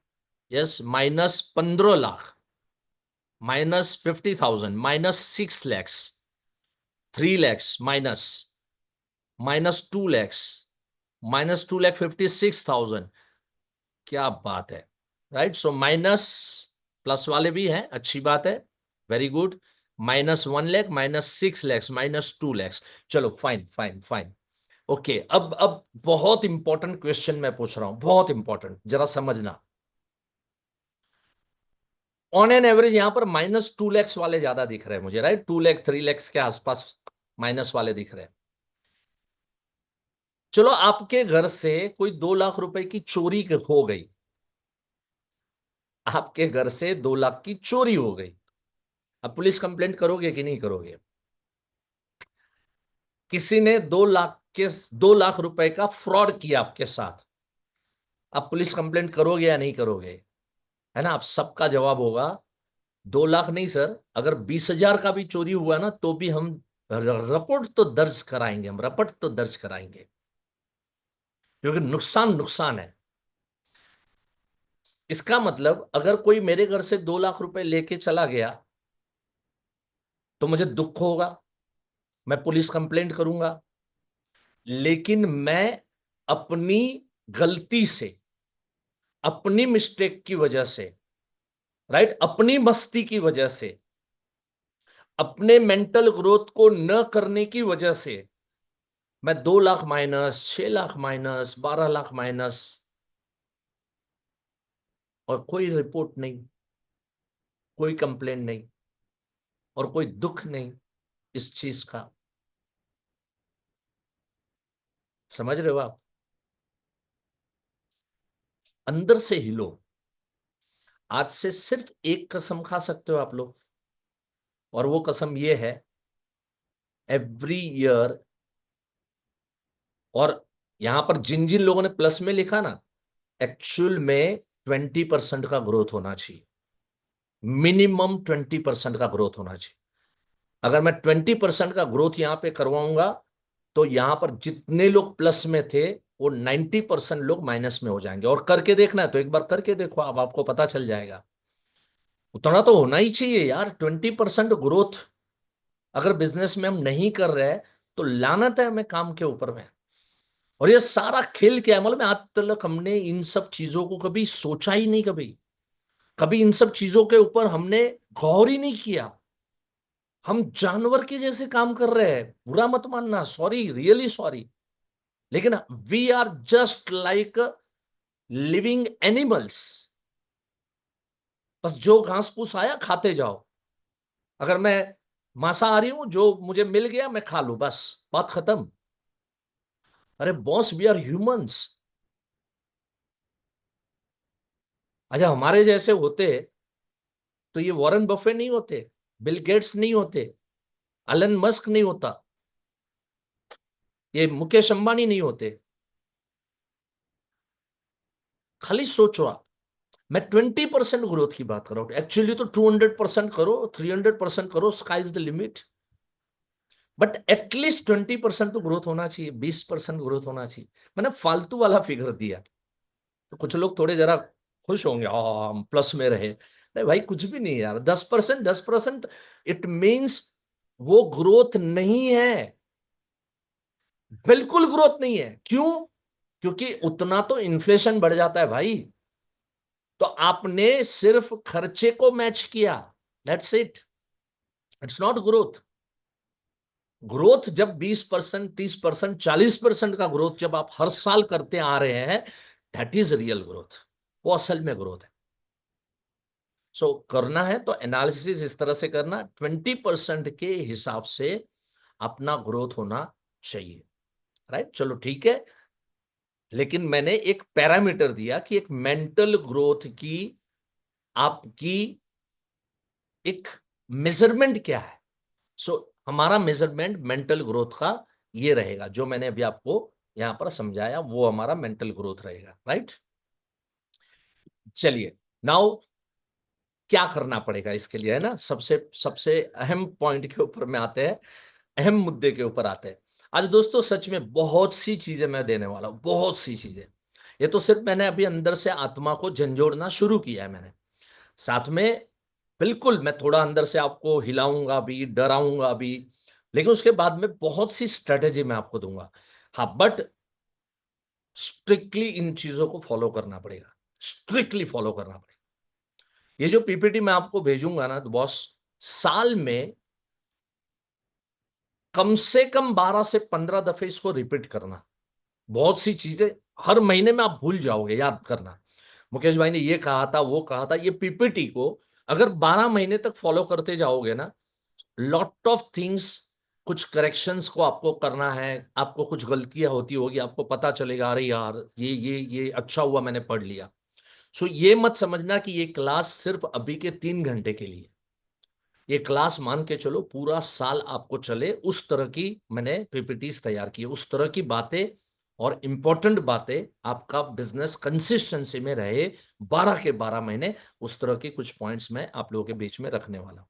Yes, -15 lakh, -50,000, -6 lakhs, 3 lakhs minus, -2 lakhs, -2,56,000। क्या बात है, राइट। सो माइनस, प्लस वाले भी हैं, अच्छी बात है, वेरी गुड। -1 लाख, -6 लैक्स, -2 लैक्स। चलो, फाइन फाइन फाइन, ओके। अब बहुत इंपॉर्टेंट क्वेश्चन मैं पूछ रहा हूं, बहुत इंपॉर्टेंट, जरा समझना। ऑन एन एवरेज यहां पर -2 लैक्स वाले ज्यादा दिख रहे हैं मुझे, राइट, 2 लाख 3 लैक्स के आसपास माइनस वाले दिख रहे हैं। चलो, आपके घर से कोई 2 लाख रुपए की चोरी हो गई, आपके घर से 2 लाख की चोरी हो गई। अब पुलिस कंप्लेंट करोगे कि नहीं करोगे? किसी ने 2 लाख रुपए का फ्रॉड किया आपके साथ, अब पुलिस कंप्लेंट करोगे या नहीं करोगे? है ना, आप सबका जवाब होगा 2 लाख नहीं सर, अगर 20,000 का भी चोरी हुआ ना तो भी हम रिपोर्ट तो दर्ज कराएंगे, हम रिपोर्ट तो दर्ज कराएंगे, क्योंकि नुकसान नुकसान है। इसका मतलब अगर कोई मेरे घर से 2 लाख रुपए लेके चला गया तो मुझे दुख होगा, मैं पुलिस कंप्लेंट करूंगा, लेकिन मैं अपनी गलती से, अपनी मिस्टेक की वजह से, राइट, अपनी मस्ती की वजह से, अपने मेंटल ग्रोथ को न करने की वजह से मैं 2 lakh minus, 6 lakh minus, 12 lakh minus, और कोई रिपोर्ट नहीं, कोई कंप्लेंट नहीं, और कोई दुख नहीं इस चीज का। समझ रहे हो आप? अंदर से हिलो। आज से सिर्फ एक कसम खा सकते हो आप लोग, और वो कसम ये है, एवरी ईयर, और यहां पर जिन जिन लोगों ने प्लस में लिखा ना, एक्चुअल में 20% का ग्रोथ होना चाहिए, मिनिमम 20% का ग्रोथ होना चाहिए। अगर मैं 20% का ग्रोथ यहां पे करवाऊंगा तो यहां पर जितने लोग प्लस में थे वो 90% लोग माइनस में हो जाएंगे। और करके देखना है तो एक बार करके देखो, अब आपको पता चल जाएगा। उतना तो होना ही चाहिए यार, 20% ग्रोथ अगर बिजनेस में हम नहीं कर रहे हैं तो लानत है हमें काम के ऊपर में। और ये सारा खेल क्या है मालूम है, आज तक हमने इन सब चीजों को कभी सोचा ही नहीं, कभी कभी इन सब चीजों के ऊपर हमने गौर ही नहीं किया। हम जानवर के जैसे काम कर रहे हैं, बुरा मत मानना, सॉरी, रियली सॉरी, लेकिन we are just like living animals. बस जो घास फूस आया खाते जाओ। अगर मैं मांसाहारी हूं, जो मुझे मिल गया मैं खा लूं, बस बात खत्म। अरे बॉस, वी आर ह्यूमंस। अच्छा, हमारे जैसे होते तो ये वॉरेन बफे नहीं होते, बिल गेट्स नहीं होते, एलन मस्क नहीं होता, ये मुकेश अंबानी नहीं होते। खाली सोचो आप, मैं 20% ग्रोथ की बात कर रहा हूं, एक्चुअली तो 200% करो, 300% करो, sky is the limit. But at least 20% तो ग्रोथ होना चाहिए, 20% ग्रोथ होना चाहिए। मैंने फालतू वाला फिगर दिया तो कुछ लोग थोड़े जरा खुश होंगे, हम प्लस में रहे। नहीं भाई, कुछ भी नहीं यार, 10%, 10% इट मीन्स वो ग्रोथ नहीं है, बिल्कुल ग्रोथ नहीं है। क्यों? क्योंकि उतना तो इन्फ्लेशन बढ़ जाता है भाई। तो आपने सिर्फ खर्चे को मैच किया, that's it, it's not growth. Growth जब 20%, 30%, 40% का ग्रोथ जब आप हर साल करते आ रहे हैं, दैट इज रियल ग्रोथ, वो असल में ग्रोथ है। सो करना है तो एनालिसिस इस तरह से करना, 20% के हिसाब से अपना ग्रोथ होना चाहिए। राइट, चलो ठीक है। लेकिन मैंने एक पैरामीटर दिया कि एक मेंटल ग्रोथ की आपकी एक मेजरमेंट क्या है। सो हमारा मेजरमेंट मेंटल ग्रोथ का ये रहेगा, जो मैंने अभी आपको यहां पर समझाया, वो हमारा मेंटल ग्रोथ रहेगा। राइट, चलिए, नाउ क्या करना पड़ेगा इसके लिए, है ना, सबसे सबसे अहम पॉइंट के ऊपर में आते हैं, अहम मुद्दे के ऊपर आते हैं। आज दोस्तों सच में बहुत सी चीजें मैं देने वाला हूं, बहुत सी चीजें। ये तो सिर्फ मैंने अभी अंदर से आत्मा को झंझोड़ना शुरू किया है मैंने, साथ में बिल्कुल मैं थोड़ा अंदर से आपको हिलाऊंगा भी, डराऊंगा भी, लेकिन उसके बाद में बहुत सी स्ट्रेटेजी मैं आपको दूंगा। हाँ, बट स्ट्रिक्टली इन चीजों को फॉलो करना पड़ेगा, स्ट्रिक्टली फॉलो करना पड़ेगा। ये जो पीपीटी मैं आपको भेजूंगा ना, तो बॉस, साल में कम से कम 12 से 15 दफे इसको रिपीट करना। बहुत सी चीजें हर महीने में आप भूल जाओगे, याद करना, मुकेश भाई ने ये कहा था, वो कहा था। ये पीपीटी को अगर 12 महीने तक फॉलो करते जाओगे ना, लॉट ऑफ थिंग्स, कुछ करेक्शंस को आपको करना है, आपको कुछ गलतियां होती होगी, आपको पता चलेगा, अरे यार ये अच्छा हुआ मैंने पढ़ लिया। सो ये मत समझना कि ये क्लास सिर्फ अभी के 3 घंटे के लिए, ये क्लास मान के चलो पूरा साल आपको चले, उस तरह की मैंने पीपीटीज तैयार की है, उस तरह की बातें और इंपॉर्टेंट बातें, आपका बिजनेस कंसिस्टेंसी में रहे 12 के 12 महीने, उस तरह के कुछ पॉइंट्स मैं आप लोगों के बीच में रखने वाला हूं।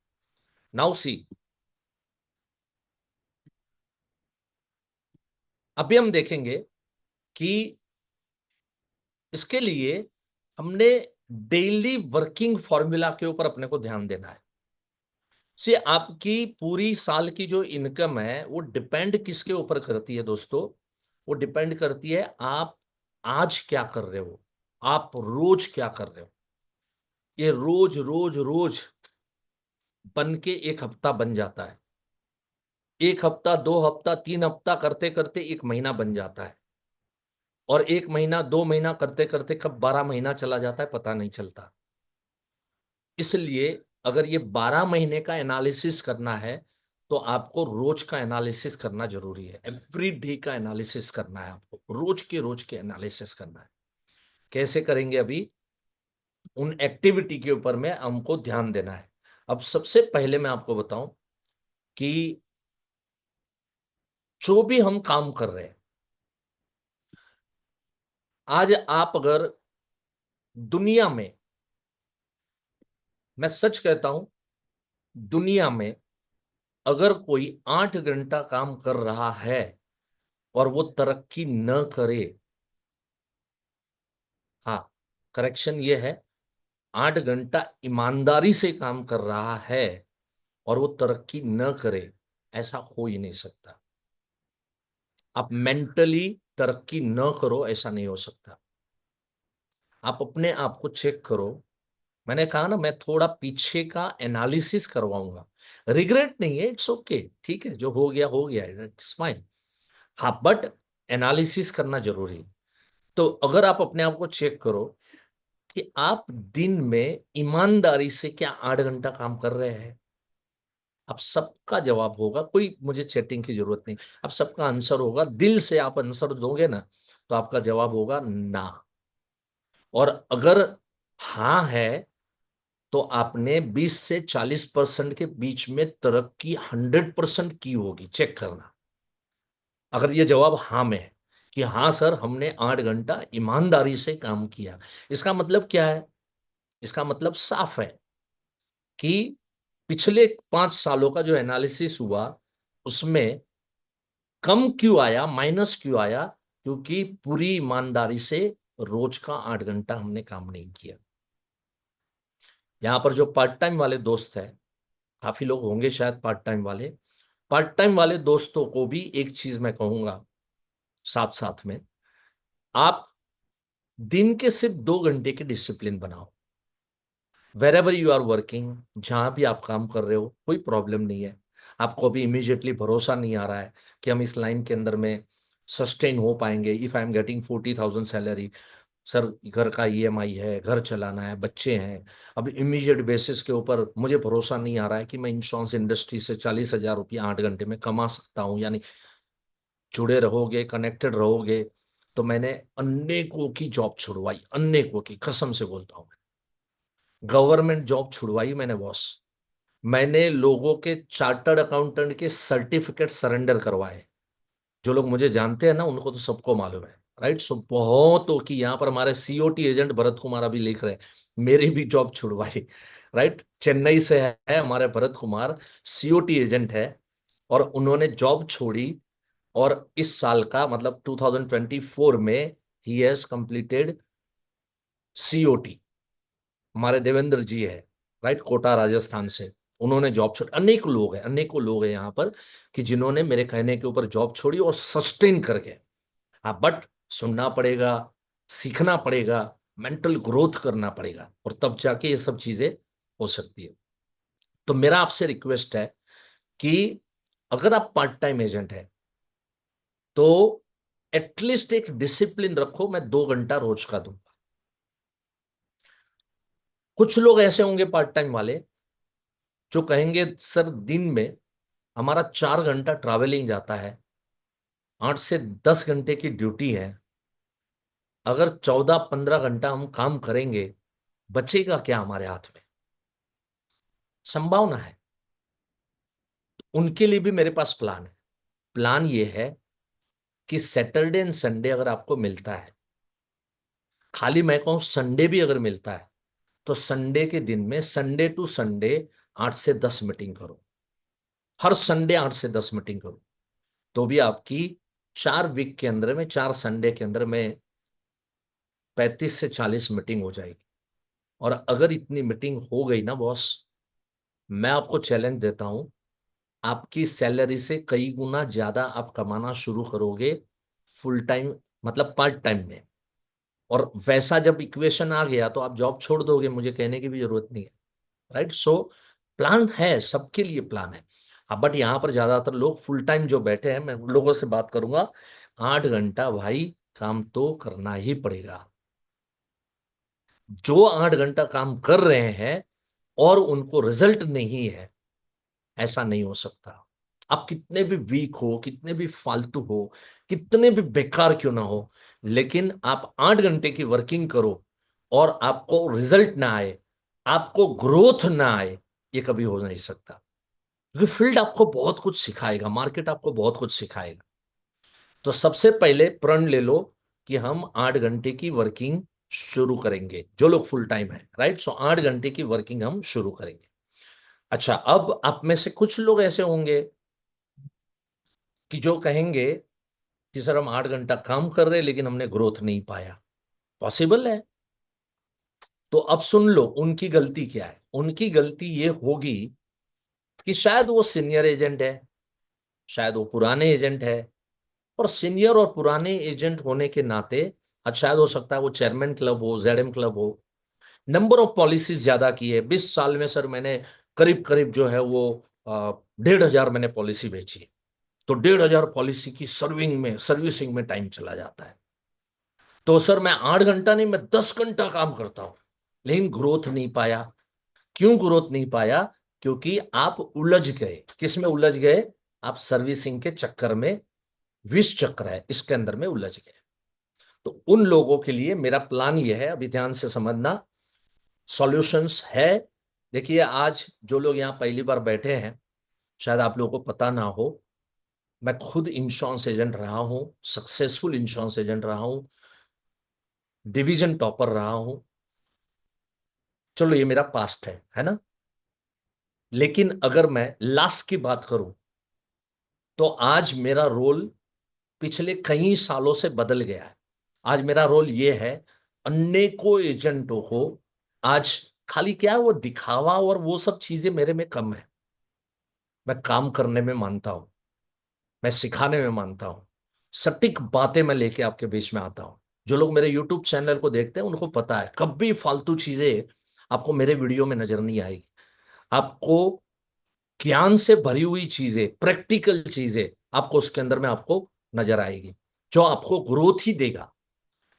नाउ सी, अभी हम देखेंगे कि इसके लिए हमने डेली वर्किंग फॉर्मूला के ऊपर अपने को ध्यान देना है। सी, आपकी पूरी साल की जो इनकम है वो डिपेंड किसके ऊपर करती है दोस्तों? वो डिपेंड करती है आप आज क्या कर रहे हो, आप रोज क्या कर रहे हो। ये रोज रोज रोज बन के एक हफ्ता बन जाता है, एक हफ्ता, 2 हफ्ता, 3 हफ्ता करते करते एक महीना बन जाता है, और एक महीना, 2 महीना करते करते कब 12 महीना चला जाता है पता नहीं चलता। इसलिए अगर ये 12 महीने का एनालिसिस करना है तो आपको रोज का एनालिसिस करना जरूरी है, एवरी डे का एनालिसिस करना है, आपको रोज के एनालिसिस करना है। कैसे करेंगे? अभी उन एक्टिविटी के ऊपर में हमको ध्यान देना है। अब सबसे पहले मैं आपको बताऊं कि जो भी हम काम कर रहे हैं, आज आप अगर दुनिया में, मैं सच कहता हूं, दुनिया में अगर कोई 8 घंटा काम कर रहा है और वो तरक्की न करे, करेक्शन ये है, 8 घंटा ईमानदारी से काम कर रहा है और वो तरक्की न करे, ऐसा हो ही नहीं सकता। आप मेंटली तरक्की न करो, ऐसा नहीं हो सकता। आप अपने आप को चेक करो। मैंने कहा ना, मैं थोड़ा पीछे का एनालिसिस करवाऊंगा। रिग्रेट नहीं है, इट्स ओके, ठीक है, जो हो गया, इट्स फाइन। हाँ, बट एनालिसिस करना जरूरी है। तो अगर आप अपने आप को चेक करो कि आप दिन में ईमानदारी से क्या 8 घंटा काम कर रहे हैं, आप सबका जवाब होगा, कोई मुझे चैटिंग की जरूरत नहीं, आप सबका आंसर होगा, दिल से आप आंसर दोगे ना, तो आपका जवाब होगा ना। और अगर हाँ है, तो आपने 20 से 40% के बीच में तरक्की 100% की होगी, चेक करना। अगर ये जवाब हाँ में है कि हाँ सर, हमने 8 घंटा ईमानदारी से काम किया, इसका मतलब क्या है? इसका मतलब साफ है कि पिछले 5 सालों का जो एनालिसिस हुआ, उसमें कम क्यों आया, माइनस क्यों आया? क्योंकि पूरी ईमानदारी से रोज का 8 घंटा हमने काम नहीं किया। यहां पर जो पार्ट टाइम वाले दोस्त हैं, काफी लोग होंगे शायद पार्ट टाइम वाले दोस्तों को भी एक चीज मैं कहूंगा साथ साथ में, आप दिन के सिर्फ 2 घंटे के डिसिप्लिन बनाओ। Wherever you are working, जहां भी आप काम कर रहे हो, कोई प्रॉब्लम नहीं है। आपको अभी इमीडिएटली भरोसा नहीं आ रहा है कि हम इस लाइन के अंदर में सस्टेन हो पाएंगे। If I am getting 40,000 salary, sir घर का ईएमआई है, घर चलाना है, बच्चे हैं, अब इमीडिएट बेसिस के ऊपर मुझे भरोसा नहीं आ रहा है कि मैं इंश्योरेंस इंडस्ट्री से 40,000 रुपया 8 घंटे में कमा सकता हूँ। यानी जुड़े रहोगे, कनेक्टेड रहोगे। तो मैंने अनेकों की जॉब छुड़वाई, अनेकों की, कसम से बोलता हूँ। गवर्नमेंट जॉब छुड़वाई मैंने बॉस। मैंने लोगों के चार्टर्ड अकाउंटेंट के सर्टिफिकेट सरेंडर करवाए। जो लोग मुझे जानते हैं ना, उनको तो सबको मालूम है, राइट। सो बहुत हो कि यहाँ पर हमारे सीओटी एजेंट भरत कुमार अभी लिख रहे हैं, मेरी भी जॉब छुड़वाई, राइट। चेन्नई से है हमारे भरत कुमार, सीओटी एजेंट है, और उन्होंने जॉब छोड़ी। और इस साल का मतलब 2024 में ही हैज कंप्लीटेड सीओटी। हमारे देवेंद्र जी है, राइट, कोटा राजस्थान से। उन्होंने जॉब छोड़ी। अनेकों लोग हैं यहाँ पर कि जिन्होंने मेरे कहने के ऊपर जॉब छोड़ी और सस्टेन करके। हाँ, बट सुनना पड़ेगा, सीखना पड़ेगा, मेंटल ग्रोथ करना पड़ेगा, और तब जाके ये सब चीजें हो सकती है। तो मेरा आपसे रिक्वेस्ट है कि अगर आप पार्ट टाइम एजेंट है, तो एटलीस्ट एक डिसिप्लिन रखो, मैं 2 घंटा रोज का दूंगा। कुछ लोग ऐसे होंगे पार्ट टाइम वाले जो कहेंगे सर, दिन में हमारा 4 घंटा ट्रैवलिंग जाता है, 8 से 10 घंटे की ड्यूटी है, अगर 14-15 घंटा हम काम करेंगे, बचेगा क्या हमारे हाथ में? संभावना है। उनके लिए भी मेरे पास प्लान है। प्लान ये है कि सैटरडे एंड संडे अगर आपको मिलता है, खाली मैं कहूं संडे भी अगर मिलता है, तो संडे के दिन में संडे टू संडे 8 से 10 मीटिंग करो। हर संडे 8 से 10 मीटिंग करो, तो भी आपकी 4 वीक के अंदर में, 4 संडे के अंदर में 35 से 40 मीटिंग हो जाएगी। और अगर इतनी मीटिंग हो गई ना बॉस, मैं आपको चैलेंज देता हूं, आपकी सैलरी से कई गुना ज्यादा आप कमाना शुरू करोगे फुल टाइम, मतलब पार्ट टाइम में। और वैसा जब इक्वेशन आ गया, तो आप जॉब छोड़ दोगे, मुझे कहने की भी जरूरत नहीं है, राइट। सो प्लान है, सबके लिए प्लान है। हाँ, बट यहाँ पर ज्यादातर लोग फुल टाइम जो बैठे हैं, मैं उन लोगों से बात करूंगा। 8 घंटा भाई काम तो करना ही पड़ेगा। जो 8 घंटा काम कर रहे हैं और उनको रिजल्ट नहीं है, ऐसा नहीं हो सकता। आप कितने भी वीक हो, कितने भी फालतू हो, कितने भी बेकार क्यों ना हो, लेकिन आप 8 घंटे की वर्किंग करो और आपको रिजल्ट ना आए, आपको ग्रोथ ना आए, ये कभी हो नहीं सकता। क्योंकि फील्ड आपको बहुत कुछ सिखाएगा, मार्केट आपको बहुत कुछ सिखाएगा। तो सबसे पहले प्रण ले लो कि हम 8 घंटे की वर्किंग शुरू करेंगे, जो लोग फुल टाइम है, राइट। सो 8 घंटे की वर्किंग हम शुरू करेंगे। अच्छा, अब आप में से कुछ लोग ऐसे होंगे कि जो कहेंगे कि सर, हम 8 घंटा काम कर रहे हैं लेकिन हमने ग्रोथ नहीं पाया। पॉसिबल है, तो अब सुन लो उनकी गलती क्या है। उनकी गलती ये होगी कि शायद वो सीनियर एजेंट है, शायद वो पुराने एजेंट है, और सीनियर और पुराने एजेंट होने के नाते आज शायद हो सकता है वो चेयरमैन क्लब हो, जेडएम क्लब हो, नंबर ऑफ पॉलिसीज ज्यादा की है। 20 साल में सर मैंने करीब करीब जो है वो 1,500 मैंने पॉलिसी बेची है। तो 1,500 पॉलिसी की सर्विसिंग में टाइम चला जाता है। तो सर मैं 8 घंटा नहीं, मैं 10 घंटा काम करता हूं, लेकिन ग्रोथ नहीं पाया। क्यों ग्रोथ नहीं पाया? क्योंकि आप उलझ गए। किस में उलझ गए? आप सर्विसिंग के चक्कर में, विष चक्र है इसके अंदर में उलझ गए। तो उन लोगों के लिए मेरा प्लान यह है, अभी ध्यान से समझना, सॉल्यूशंस है। देखिए आज जो लोग यहाँ पहली बार बैठे हैं, शायद आप लोगों को पता ना हो, मैं खुद इंश्योरेंस एजेंट रहा हूं, सक्सेसफुल इंश्योरेंस एजेंट रहा हूं, डिवीजन टॉपर रहा हूं। चलो ये मेरा पास्ट है ना। लेकिन अगर मैं लास्ट की बात करूं तो आज मेरा रोल पिछले कई सालों से बदल गया है। आज मेरा रोल ये है, अनेकों एजेंटों को आज खाली क्या है वो दिखावा और वो सब चीजें मेरे में कम है। मैं काम करने में मानता हूं, मैं सिखाने में मानता हूं, सटीक बातें मैं लेके आपके बीच में आता हूं। जो लोग मेरे यूट्यूब चैनल को देखते हैं उनको पता है कभी फालतू चीजें आपको मेरे वीडियो में नजर नहीं आएगी। आपको ज्ञान से भरी हुई चीजें, प्रैक्टिकल चीजें आपको उसके अंदर में आपको नजर आएगी, जो आपको ग्रोथ ही देगा।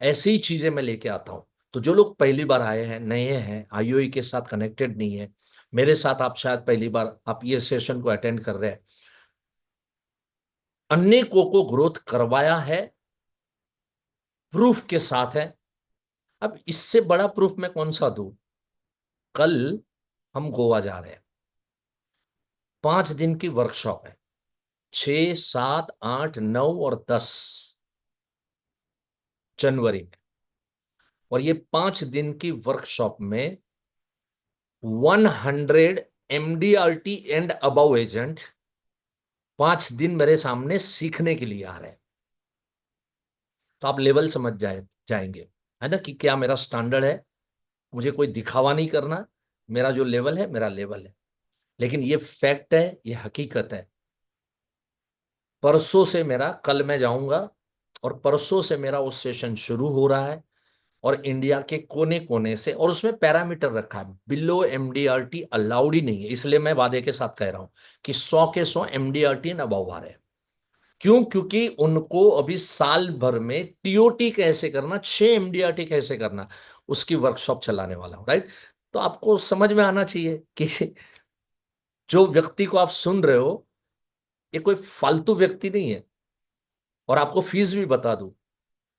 ऐसी ही चीजें मैं लेके आता हूं। तो जो लोग पहली बार आए हैं, नए हैं, आईओई के साथ कनेक्टेड नहीं है, मेरे साथ आप शायद पहली बार आप ये सेशन को अटेंड कर रहे हैं, अनेकों को ग्रोथ करवाया है, प्रूफ के साथ है। अब इससे बड़ा प्रूफ मैं कौन सा दूं? कल हम गोवा जा रहे हैं, 5 दिन की वर्कशॉप है, 6, 7, 8, 9 और 10 जनवरी में। और ये 5 दिन की वर्कशॉप में 100 MDRT एंड अबव एजेंट 5 दिन मेरे सामने सीखने के लिए आ रहे हैं। तो आप लेवल समझ जाएंगे, है ना, कि क्या मेरा स्टैंडर्ड है। मुझे कोई दिखावा नहीं करना, मेरा जो लेवल है मेरा लेवल है। लेकिन ये फैक्ट है, ये हकीकत है। परसों से मेरा, कल मैं जाऊंगा और परसों से मेरा वो सेशन शुरू हो रहा है। और इंडिया के कोने कोने से, और उसमें पैरामीटर रखा है, बिलो एमडीआरटी अलाउड ही नहीं है। इसलिए मैं वादे के साथ कह रहा हूं कि 100 के 100 एमडीआरटी न अबाउ आ रहे हैं। क्यों? क्योंकि उनको अभी साल भर में टीओटी कैसे करना, 6 एमडीआरटी कैसे करना, उसकी वर्कशॉप चलाने वाला हूं, राइट। तो आपको समझ में आना चाहिए कि जो व्यक्ति को आप सुन रहे हो ये कोई फालतू व्यक्ति नहीं है। और आपको फीस भी बता दूं,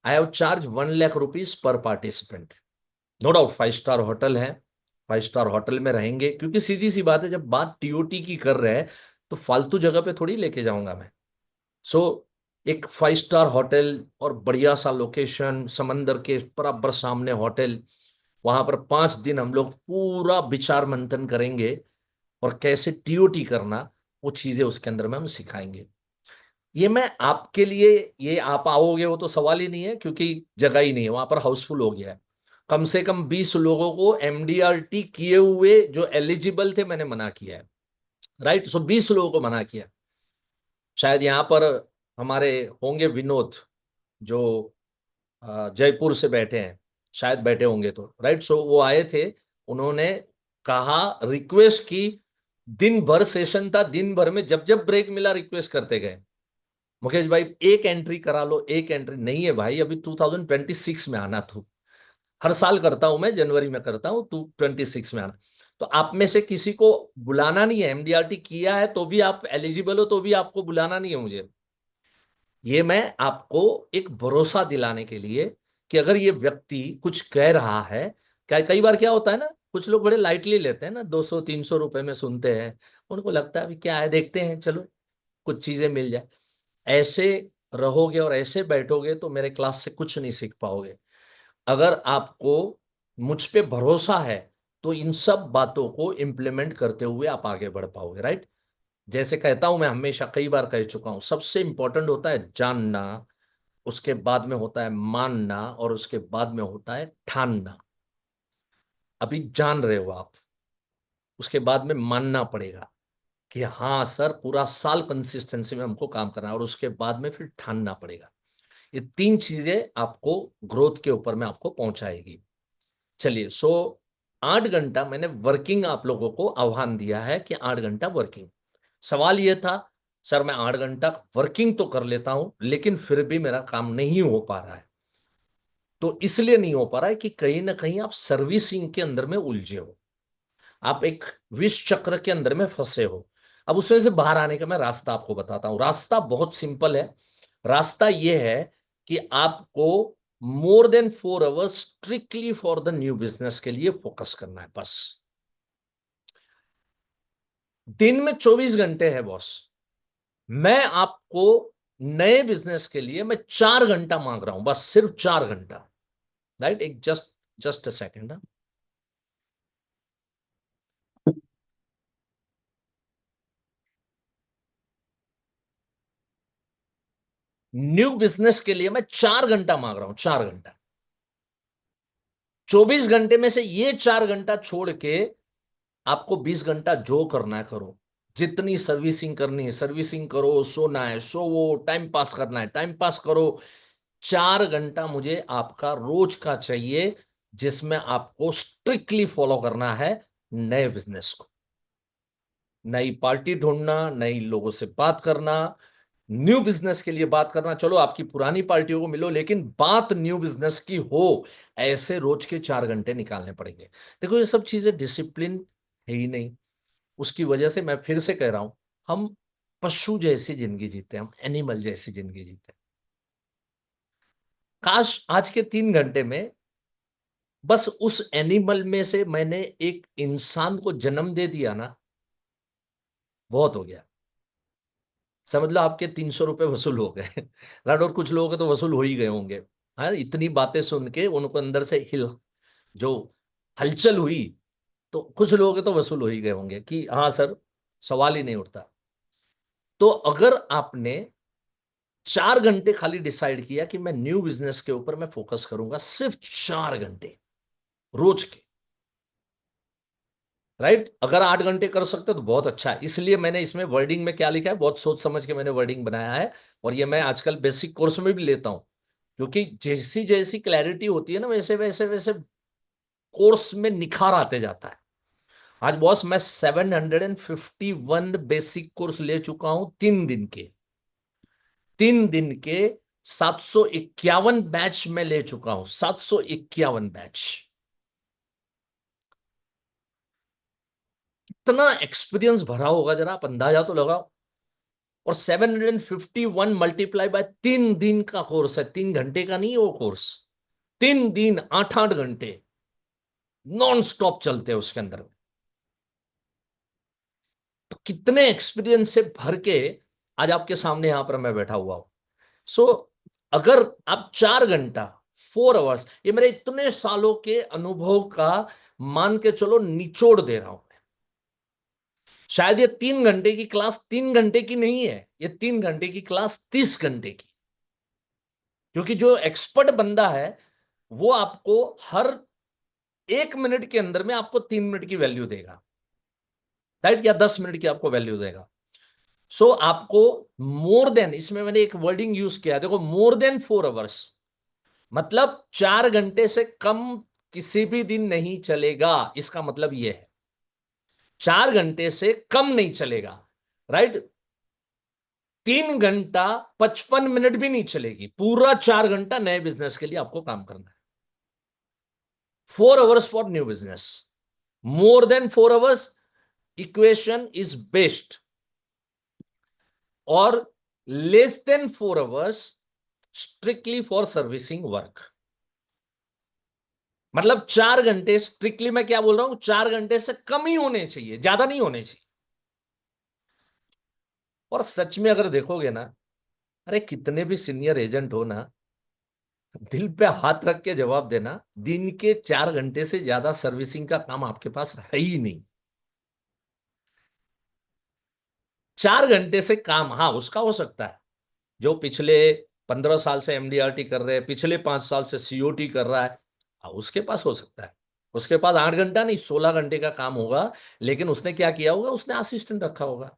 I have charge 1 lakh rupees per participant. No doubt 5 star hotel है, 5 स्टार होटल में रहेंगे, क्योंकि सीधी सी बात है, जब बात टीओटी की कर रहे हैं तो फालतू जगह पे थोड़ी लेके जाऊंगा मैं। सो एक 5 स्टार होटल और बढ़िया सा लोकेशन, समंदर के बराबर सामने होटल, वहां पर 5 दिन हम लोग पूरा विचार मंथन करेंगे और कैसे टीओटी करना, वो चीजें उसके अंदर में हम सिखाएंगे। ये मैं आपके लिए, ये आप आओगे वो तो सवाल ही नहीं है, क्योंकि जगह ही नहीं है, वहां पर हाउसफुल हो गया है। कम से कम 20 लोगों को एमडीआरटी किए हुए जो एलिजिबल थे मैंने मना किया है, राइट। सो 20 लोगों को मना किया। शायद यहाँ पर हमारे होंगे विनोद, जो जयपुर से बैठे हैं, शायद बैठे होंगे तो, राइट। सो वो आए थे, उन्होंने कहा, रिक्वेस्ट की, दिन भर सेशन था, दिन भर में जब जब ब्रेक मिला रिक्वेस्ट करते गए, मुकेश भाई एक एंट्री करा लो, एक एंट्री नहीं है भाई, अभी 2026 में आना। तू हर साल करता हूं मैं, जनवरी में करता हूं, तू 26 में आना। तो आप में से किसी को बुलाना नहीं है, एमडीआरटी किया है तो भी आप एलिजिबल हो, तो भी आपको बुलाना नहीं है मुझे। ये मैं आपको एक भरोसा दिलाने के लिए कि अगर ये व्यक्ति कुछ कह रहा है, क्या कई बार क्या होता है ना, कुछ लोग बड़े लाइटली लेते हैं ना, 200-300 रुपए में सुनते हैं, उनको लगता है अभी क्या है, देखते हैं, चलो कुछ चीजें मिल जाए। ऐसे रहोगे और ऐसे बैठोगे तो मेरे क्लास से कुछ नहीं सीख पाओगे। अगर आपको मुझ पे भरोसा है तो इन सब बातों को इंप्लीमेंट करते हुए आप आगे बढ़ पाओगे, राइट। जैसे कहता हूं, मैं हमेशा कई बार कह चुका हूं, सबसे इंपॉर्टेंट होता है जानना, उसके बाद में होता है मानना, और उसके बाद में होता है ठानना। अभी जान रहे हो आप, उसके बाद में मानना पड़ेगा कि हाँ सर पूरा साल कंसिस्टेंसी में हमको काम करना है, और उसके बाद में फिर ठानना पड़ेगा। ये 3 चीजें आपको ग्रोथ के ऊपर में आपको पहुंचाएगी। चलिए, 8 घंटा मैंने वर्किंग आप लोगों को आह्वान दिया है कि 8 घंटा वर्किंग। सवाल यह था सर मैं 8 घंटा वर्किंग तो कर लेता हूं लेकिन फिर भी मेरा काम नहीं हो पा रहा है। तो इसलिए नहीं हो पा रहा है कि कहीं ना कहीं आप सर्विसिंग के अंदर में उलझे हो, आप एक विष चक्र के अंदर में फंसे हो। अब उसमें से बाहर आने का मैं रास्ता आपको बताता हूं। रास्ता बहुत सिंपल है। रास्ता यह है कि आपको मोर than 4 hours strictly for the new business के लिए फोकस करना है बस। दिन में 24 घंटे है बॉस, मैं आपको नए बिजनेस के लिए मैं 4 घंटा मांग रहा हूं, बस सिर्फ 4 घंटा। राइट, एक just just a second. New business के लिए मैं 4 घंटा मांग रहा हूं, 4 घंटा। 24 घंटे में से ये 4 घंटा छोड़ के आपको 20 घंटा जो करना है करो। जितनी सर्विसिंग करनी है सर्विसिंग करो, सोना है सोवो, टाइम पास करना है टाइम पास करो। 4 घंटा मुझे आपका रोज का चाहिए, जिसमें आपको स्ट्रिक्टली फॉलो करना है नए बिजनेस को। नई पार्टी ढूंढना, नई लोगों से बात करना, न्यू बिजनेस के लिए बात करना। चलो आपकी पुरानी पार्टियों को मिलो लेकिन बात न्यू बिजनेस की हो, ऐसे रोज के 4 घंटे निकालने पड़ेंगे। देखो ये सब चीजें डिसिप्लिन है ही नहीं। उसकी वजह से मैं फिर से कह रहा हूं, हम पशु जैसी जिंदगी जीते हैं, हम एनिमल जैसी जिंदगी जीते हैं। काश आज के 3 घंटे में बस उस एनिमल में से मैंने एक इंसान को जन्म दे दिया ना, बहुत हो गया। समझ लो आपके 300 रुपए वसूल हो गए। राइट, और कुछ लोगों के तो वसूल हो ही गए होंगे। हाँ, इतनी बातें सुन के उनको अंदर से जो हलचल हुई, तो कुछ लोगों के तो वसूल हो ही गए होंगे कि हाँ सर, सवाल ही नहीं उठता। तो अगर आपने 4 घंटे खाली डिसाइड किया कि मैं न्यू बिजनेस के ऊपर मैं फोकस करूंगा, सिर्फ 4 घंटे रोज के। राइट, अगर 8 घंटे कर सकते हो तो बहुत अच्छा है। इसलिए मैंने इसमें वर्डिंग में क्या लिखा है, बहुत सोच समझ के मैंने वर्डिंग बनाया है। और ये मैं आजकल बेसिक कोर्स में भी लेता हूं, क्योंकि जैसी जैसी क्लैरिटी होती है ना, वैसे वैसे वैसे कोर्स में निखार आते जाता है। आज बॉस मैं 751 बेसिक कोर्स ले चुका हूं 3 दिन के। 3 दिन के 751 बैच में ले चुका हूं, 751 बैच। इतना एक्सपीरियंस भरा होगा, जरा आप अंदाजा तो लगाओ। और 751 मल्टीप्लाई बाय 3 दिन का कोर्स है, 3 घंटे का नहीं है वो कोर्स। 3 दिन 8 8 घंटे नॉन स्टॉप चलते हैं उसके अंदर। तो कितने एक्सपीरियंस से भर के आज आपके सामने यहां पर मैं बैठा हुआ हूं। सो अगर आप 4 घंटा, 4 आवर्स, ये मेरे इतने सालों के अनुभव का मान के चलो निचोड़ दे रहा हूं मैं। शायद ये 3 घंटे की क्लास 3 घंटे की नहीं है, ये 3 घंटे की क्लास 30 घंटे की। क्योंकि जो एक्सपर्ट बंदा है वो आपको हर 1 मिनट के अंदर में आपको 3 मिनट की वैल्यू देगा। राइट, या 10 मिनट की आपको वैल्यू देगा। सो आपको मोर देन, इसमें मैंने एक वर्डिंग यूज किया, देखो, मोर देन 4 आवर्स, मतलब 4 घंटे से कम किसी भी दिन नहीं चलेगा। इसका मतलब यह है 4 घंटे से कम नहीं चलेगा। राइट, 3 घंटा 55 मिनट भी नहीं चलेगी, पूरा 4 घंटा नए बिजनेस के लिए आपको काम करना है। 4 hours for new business, more than 4 hours, equation is based. और less than 4 hours strictly for servicing work. मतलब 4 घंटे स्ट्रिक्टली, मैं क्या बोल रहा हूं, 4 घंटे से कम ही होने चाहिए, ज्यादा नहीं होने चाहिए। और सच में अगर देखोगे ना, अरे कितने भी सीनियर एजेंट हो ना, दिल पे हाथ रख के जवाब देना, दिन के 4 घंटे से ज्यादा सर्विसिंग का काम आपके पास है ही नहीं। 4 घंटे से काम, हाँ, उसका हो सकता है जो पिछले 15 साल से एमडीआरटी कर रहे हैं, पिछले 5 साल से सीओटी कर रहा है, हाँ, उसके पास हो सकता है। उसके पास 8 घंटा नहीं 16 घंटे का काम होगा, लेकिन उसने क्या किया होगा, उसने असिस्टेंट रखा होगा।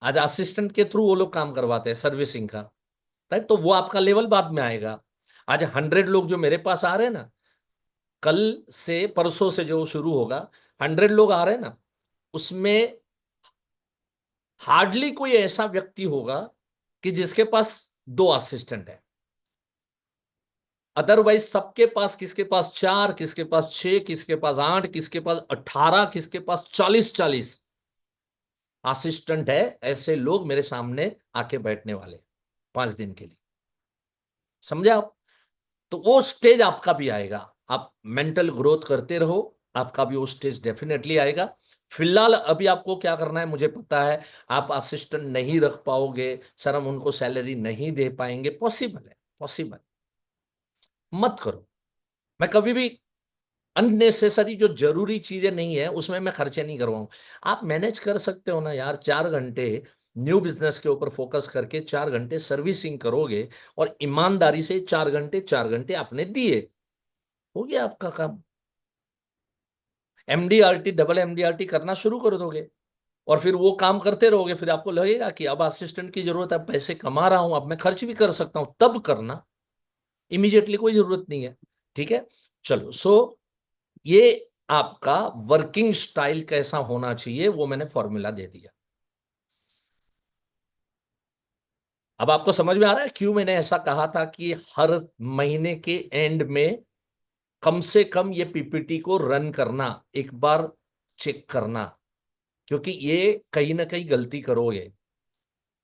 आज असिस्टेंट के थ्रू वो लोग काम करवाते हैं सर्विसिंग का, राइट। तो वो आपका लेवल बाद में आएगा। आज 100 लोग जो मेरे पास आ रहे हैं ना, कल से परसों से जो शुरू होगा, 100 लोग आ रहे हैं ना, उसमें हार्डली कोई ऐसा व्यक्ति होगा कि जिसके पास 2 असिस्टेंट है। अदरवाइज सबके पास, किसके पास 4, किसके पास 6, किसके पास 8, किसके पास 18, किसके पास 40 असिस्टेंट है। ऐसे लोग मेरे सामने आके बैठने वाले 5 दिन के लिए, समझे आप। तो वो स्टेज आपका भी आएगा। आप मेंटल ग्रोथ करते रहो, आपका भी वो स्टेज डेफिनेटली आएगा। फिलहाल अभी आपको क्या करना है मुझे पता है, आप असिस्टेंट नहीं रख पाओगे, सर हम उनको सैलरी नहीं दे पाएंगे, पॉसिबल है, पॉसिबल। मत करो। मैं कभी भी अननेसेसरी जो जरूरी चीजें नहीं है उसमें मैं खर्चे नहीं करवाऊं। आप मैनेज कर सकते हो ना यार, 4 घंटे न्यू बिजनेस के ऊपर फोकस करके 4 घंटे सर्विसिंग करोगे, और ईमानदारी से 4 घंटे 4 घंटे आपने दिए, हो गया आपका काम। एमडीआरटी डबल एमडीआरटी करना शुरू कर दोगे, और फिर वो काम करते रहोगे, फिर आपको लगेगा कि अब असिस्टेंट की जरूरत है, पैसे कमा रहा हूं, अब मैं खर्च भी कर सकता हूं, तब करना। इमीडिएटली कोई जरूरत नहीं है। ठीक है, चलो। ये आपका वर्किंग स्टाइल कैसा होना चाहिए वो मैंने फॉर्मूला दे दिया। अब आपको समझ में आ रहा है क्यों मैंने ऐसा कहा था कि हर महीने के एंड में कम से कम ये पीपीटी को रन करना, एक बार चेक करना, क्योंकि ये कहीं ना कहीं गलती करोगे।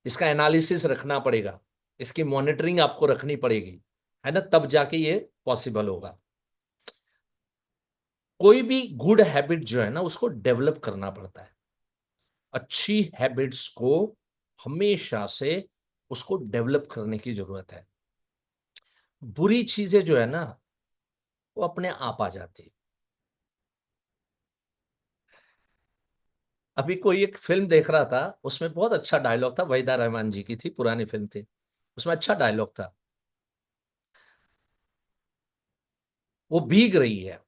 इसका एनालिसिस रखना पड़ेगा, इसकी मॉनिटरिंग आपको रखनी पड़ेगी, है ना, तब जाके ये पॉसिबल होगा। कोई भी गुड हैबिट जो है ना उसको डेवलप करना पड़ता है। अच्छी हैबिट्स को हमेशा से उसको डेवलप करने की जरूरत है। बुरी चीजें जो है ना वो अपने आप आ जाती है। अभी कोई एक फिल्म देख रहा था, उसमें बहुत अच्छा डायलॉग था, वहीदा रहमान जी की थी, पुरानी फिल्म थी, उसमें अच्छा डायलॉग था। वो भीग रही है,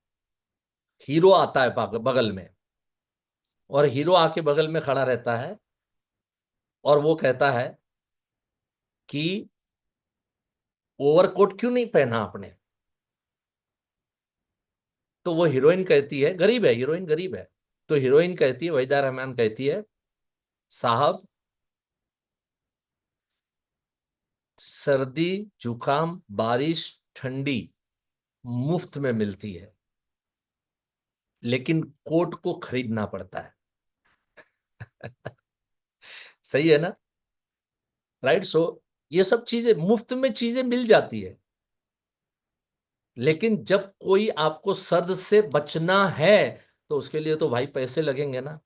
हीरो आता है बगल में, और हीरो आके बगल में खड़ा रहता है, और वो कहता है कि ओवरकोट क्यों नहीं पहना आपने। तो वो हीरोइन कहती है, गरीब है हीरोइन, गरीब है। तो हीरोइन कहती है, वहीदा रहमान कहती है, साहब सर्दी, जुकाम, बारिश, ठंडी मुफ्त में मिलती है, लेकिन कोट को खरीदना पड़ता है। सही है ना, राइट। ये सब चीजें मुफ्त में चीजें मिल जाती है, लेकिन जब कोई आपको सर्द से बचना है तो उसके लिए तो भाई पैसे लगेंगे ना,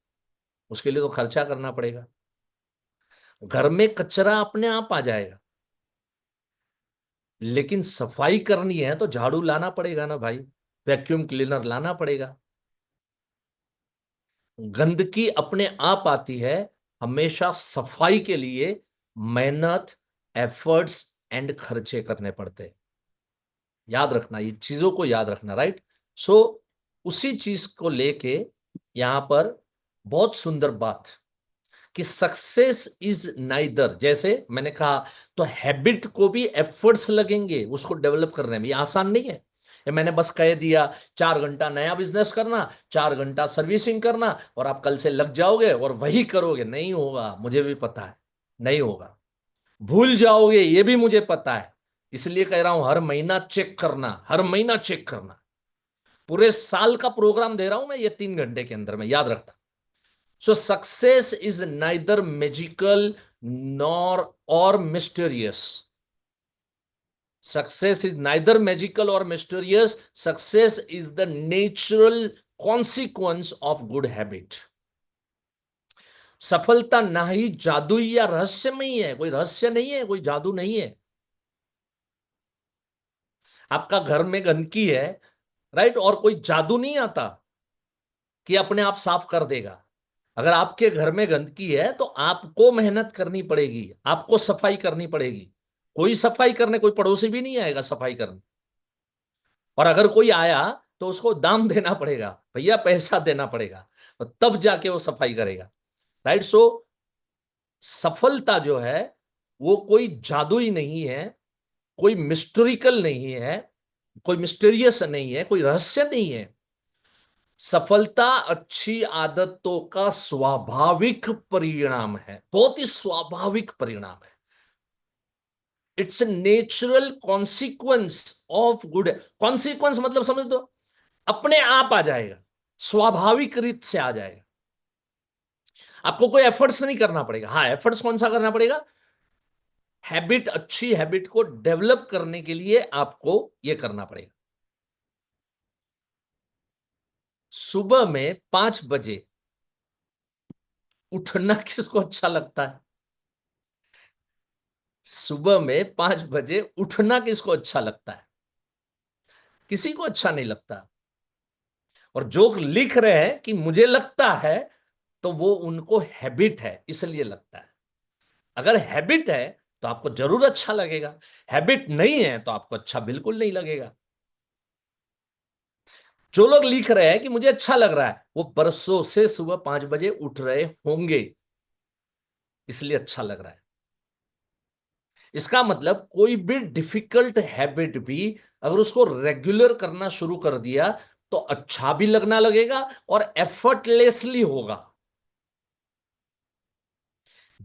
उसके लिए तो खर्चा करना पड़ेगा। घर में कचरा अपने आप आ जाएगा, लेकिन सफाई करनी है तो झाड़ू लाना पड़ेगा ना भाई, वैक्यूम क्लीनर लाना पड़ेगा। गंदगी अपने आप आती है। हमेशा सफाई के लिए मेहनत, एफर्ट्स एंड खर्चे करने पड़ते हैं। याद रखना, ये चीजों को याद रखना, राइट। सो उसी चीज को लेके यहां पर बहुत सुंदर बात, कि सक्सेस इज नाइदर, जैसे मैंने कहा, तो हैबिट को भी एफर्ट्स लगेंगे उसको डेवलप करने में, ये आसान नहीं है। ये मैंने बस कह दिया 4 घंटा नया बिजनेस करना, 4 घंटा सर्विसिंग करना, और आप कल से लग जाओगे और वही करोगे, नहीं होगा, मुझे भी पता है, नहीं होगा। भूल जाओगे ये भी मुझे पता है। इसलिए कह रहा हूं हर महीना चेक करना, हर महीना चेक करना। पूरे साल का प्रोग्राम दे रहा हूं मैं ये 3 घंटे के अंदर में, याद रखना। So success is neither magical nor or mysterious. Success is neither magical or mysterious. Success is the natural consequence of good habit. सफलता ना ही जादू या रहस्यमयी है, कोई रहस्य नहीं है, कोई जादू नहीं है। आपका घर में गंदगी है, राइट, और कोई जादू नहीं आता कि अपने आप साफ कर देगा। अगर आपके घर में गंदगी है तो आपको मेहनत करनी पड़ेगी, आपको सफाई करनी पड़ेगी। कोई सफाई करने, कोई पड़ोसी भी नहीं आएगा सफाई करने। और अगर कोई आया तो उसको दाम देना पड़ेगा भैया, पैसा देना पड़ेगा, और तब जाके वो सफाई करेगा, राइट। सो सफलता जो है वो कोई जादुई नहीं है, कोई मिस्टरिकल नहीं है, कोई मिस्टीरियस नहीं है, कोई रहस्य नहीं है। सफलता अच्छी आदतों का स्वाभाविक परिणाम है, बहुत ही स्वाभाविक परिणाम है। It's a natural consequence of good. Consequence मतलब समझ दो, अपने आप आ जाएगा, स्वाभाविक रीत से आ जाएगा, आपको कोई एफर्ट्स नहीं करना पड़ेगा। हाँ, एफर्ट्स कौन सा करना पड़ेगा? हैबिट, अच्छी हैबिट को डेवलप करने के लिए आपको यह करना पड़ेगा। सुबह में 5 बजे उठना किसको अच्छा लगता है? सुबह में 5 बजे उठना किसको अच्छा लगता है? किसी को अच्छा नहीं लगता। और जो लिख रहे हैं कि मुझे लगता है, तो वो उनको हैबिट है इसलिए लगता है। अगर हैबिट है तो आपको जरूर अच्छा लगेगा, हैबिट नहीं है तो आपको अच्छा बिल्कुल नहीं लगेगा। जो लोग लिख रहे हैं कि मुझे अच्छा लग रहा है, वो बरसों से सुबह 5 बजे उठ रहे होंगे, इसलिए अच्छा लग रहा है। इसका मतलब कोई भी डिफिकल्ट हैबिट भी अगर उसको रेगुलर करना शुरू कर दिया तो अच्छा भी लगना लगेगा और एफर्टलेसली होगा।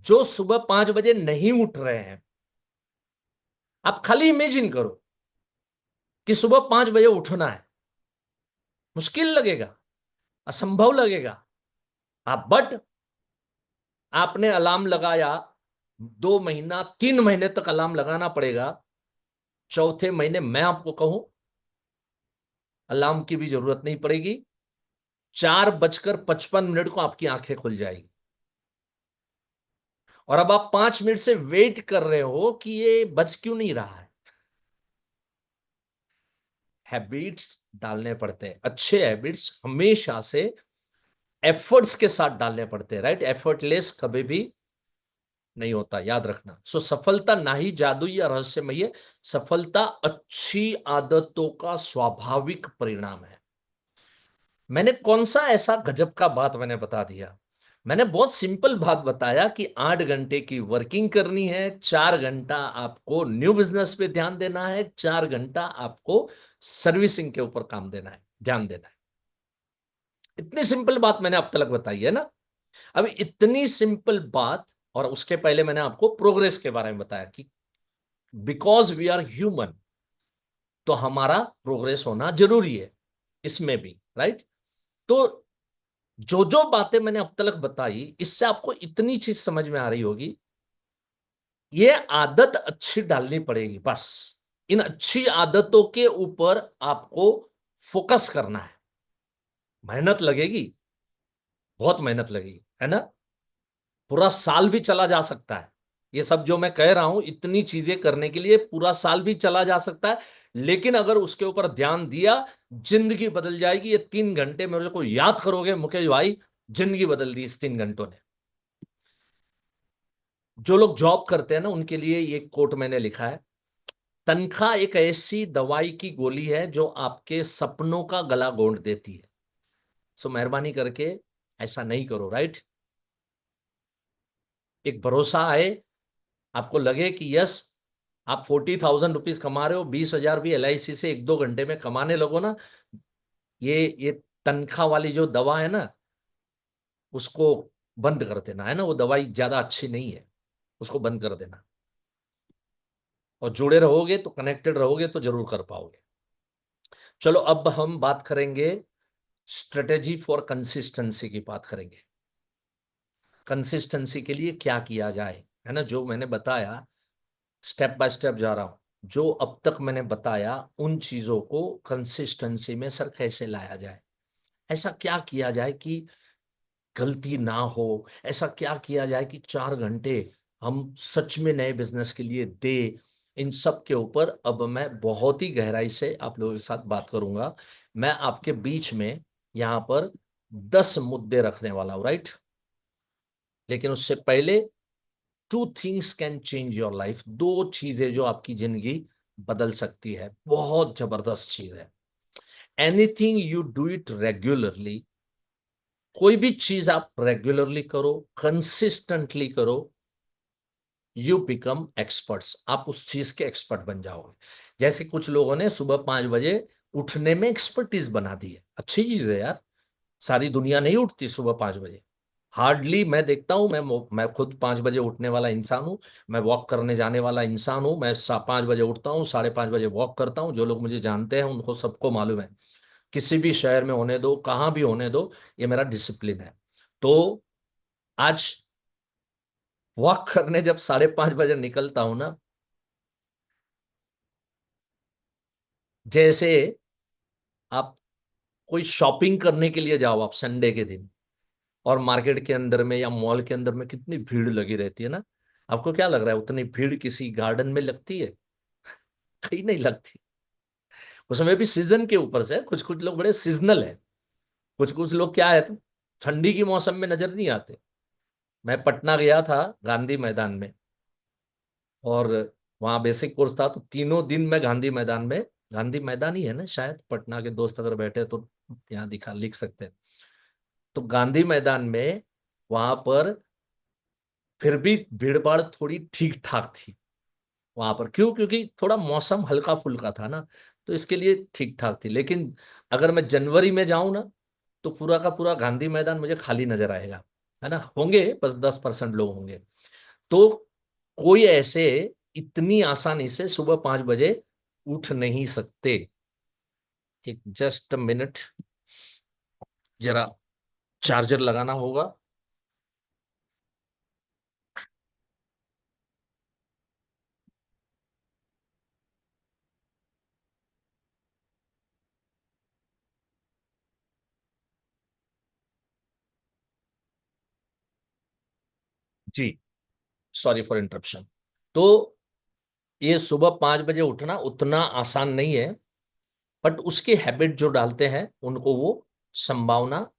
जो सुबह 5 बजे नहीं उठ रहे हैं, आप खाली इमेजिन करो कि सुबह 5 बजे उठना है, मुश्किल लगेगा, असंभव लगेगा। आप बट आपने अलार्म लगाया, 2 महीना 3 महीने तक अलार्म लगाना पड़ेगा। चौथे महीने मैं आपको कहूं, अलार्म की भी जरूरत नहीं पड़ेगी, 4:55 को आपकी आंखें खुल जाएगी। और अब आप 5 मिनट से वेट कर रहे हो कि ये बज क्यों नहीं रहा है। हैबिट्स डालने पड़ते हैं, अच्छे हैबिट्स हमेशा से एफर्ट्स के साथ डालने पड़ते हैं, राइट। एफर्टलेस कभी भी नहीं होता, याद रखना। सो सफलता ना ही जादू या रहस्यमय है, सफलता अच्छी आदतों का स्वाभाविक परिणाम है। मैंने कौन सा ऐसा गजब का बात मैंने बता दिया? मैंने बहुत सिंपल बात बताया कि 8 घंटे की वर्किंग करनी है, 4 घंटा आपको न्यू बिजनेस पे ध्यान देना है, 4 घंटा आपको सर्विसिंग के ऊपर काम देना है, ध्यान देना है। इतनी सिंपल बात मैंने अब तक बताई है ना। अब इतनी सिंपल बात, और उसके पहले मैंने आपको प्रोग्रेस के बारे में बताया कि बिकॉज वी आर ह्यूमन, तो हमारा प्रोग्रेस होना जरूरी है इसमें भी, राइट। तो जो जो बातें मैंने अब तक बताई, इससे आपको इतनी चीज समझ में आ रही होगी, ये आदत अच्छी डालनी पड़ेगी बस। इन अच्छी आदतों के ऊपर आपको फोकस करना है। मेहनत लगेगी, बहुत मेहनत लगेगी, है ना। पूरा साल भी चला जा सकता है, ये सब जो मैं कह रहा हूं, इतनी चीजें करने के लिए पूरा साल भी चला जा सकता है। लेकिन अगर उसके ऊपर ध्यान दिया, जिंदगी बदल जाएगी। ये 3 घंटे मेरे को याद करोगे मुकेश भाई, जिंदगी बदल दी इस 3 घंटों ने। जो लोग जॉब करते हैं ना, उनके लिए ये कोट मैंने लिखा है, तनख्वाह एक ऐसी दवाई की गोली है जो आपके सपनों का गला घोंट देती है। सो मेहरबानी करके ऐसा नहीं करो, राइट। एक भरोसा आए, आपको लगे कि यस, आप 40,000 रुपीज कमा रहे हो, 20,000 भी LIC से 1-2 घंटे में कमाने लगो ना, ये तनख्वाह वाली जो दवा है ना, उसको बंद कर देना, है ना। वो दवाई ज्यादा अच्छी नहीं है, उसको बंद कर देना। और जुड़े रहोगे तो, कनेक्टेड रहोगे तो जरूर कर पाओगे। चलो अब हम बात करेंगे, स्ट्रेटेजी फॉर कंसिस्टेंसी की बात करेंगे। कंसिस्टेंसी के लिए क्या किया जाए, है ना। जो मैंने बताया, स्टेप बाय स्टेप जा रहा हूं। जो अब तक मैंने बताया, उन चीजों को कंसिस्टेंसी में सर कैसे लाया जाए, ऐसा क्या किया जाए कि गलती ना हो, ऐसा क्या किया जाए कि 4 घंटे हम सच में नए बिजनेस के लिए दे। इन सब के ऊपर अब मैं बहुत ही गहराई से आप लोगों के साथ बात करूंगा। मैं आपके बीच में यहाँ पर 10 मुद्दे रखने वाला हूं, राइट। लेकिन उससे पहले, 2 things can change your life, 2 चीजें जो आपकी जिंदगी बदल सकती है, बहुत जबरदस्त चीज है। Anything you do it regularly, कोई भी चीज आप रेगुलरली करो, कंसिस्टेंटली करो, यू बिकम एक्सपर्ट्स, आप उस चीज के एक्सपर्ट बन जाओगे। जैसे कुछ लोगों ने सुबह 5 बजे उठने में एक्सपर्टीज बना दी है, अच्छी चीज है यार, सारी दुनिया नहीं उठती सुबह 5 बजे। हार्डली मैं देखता हूं, मैं खुद 5 बजे उठने वाला इंसान हूं, मैं वॉक करने जाने वाला इंसान हूं, मैं 5 बजे उठता हूं, 5:30 बजे वॉक करता हूं। जो लोग मुझे जानते हैं उनको सबको मालूम है, किसी भी शहर में होने दो, कहां भी होने दो, ये मेरा डिसिप्लिन है। तो आज वॉक करने जब 5:30 बजे निकलता हूं ना, जैसे आप कोई शॉपिंग करने के लिए जाओ आप संडे के दिन, और मार्केट के अंदर में या मॉल के अंदर में कितनी भीड़ लगी रहती है ना, आपको क्या लग रहा है उतनी भीड़ किसी गार्डन में लगती है? कहीं नहीं लगती। उसमें भी सीजन के ऊपर से कुछ कुछ लोग बड़े सीजनल है, कुछ कुछ लोग क्या है, तो ठंडी की मौसम में नजर नहीं आते। मैं पटना गया था गांधी मैदान में, और वहां बेसिक कोर्स था, तो तीनों दिन मैं गांधी मैदान में, गांधी मैदान ही है ना शायद, पटना के दोस्त अगर बैठे तो यहाँ दिखा लिख सकते हैं। तो गांधी मैदान में वहां पर फिर भी भीड़ भाड़ थोड़ी ठीक ठाक थी वहां पर। क्यों? क्योंकि थोड़ा मौसम हल्का फुल्का था ना, तो इसके लिए ठीक ठाक थी। लेकिन अगर मैं जनवरी में जाऊं ना, तो पूरा का पूरा गांधी मैदान मुझे खाली नजर आएगा, है ना, होंगे बस 10% लोग होंगे। तो कोई ऐसे इतनी आसानी से सुबह 5 बजे उठ नहीं सकते। एक जस्ट मिनट, जरा चार्जर लगाना होगा। जी, सॉरी फॉर इंटरप्शन। तो ये सुबह 5 बजे उठना उतना आसान नहीं है, बट उसकी हैबिट जो डालते हैं उनको वो संभावना,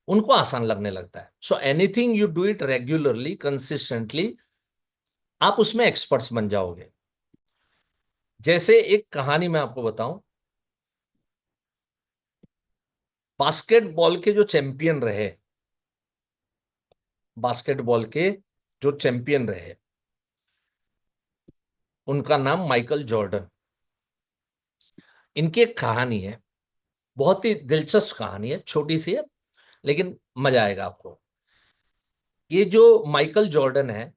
उनको आसान लगने लगता है। So anything you do it regularly consistently, आप उसमें एक्सपर्ट्स बन जाओगे। जैसे एक कहानी मैं आपको बताऊं, बास्केटबॉल के जो चैंपियन रहे, बास्केटबॉल के जो चैंपियन रहे, उनका नाम माइकल जॉर्डन। इनकी एक कहानी है, बहुत ही दिलचस्प कहानी है, छोटी सी है लेकिन मजा आएगा आपको। ये जो माइकल जॉर्डन है,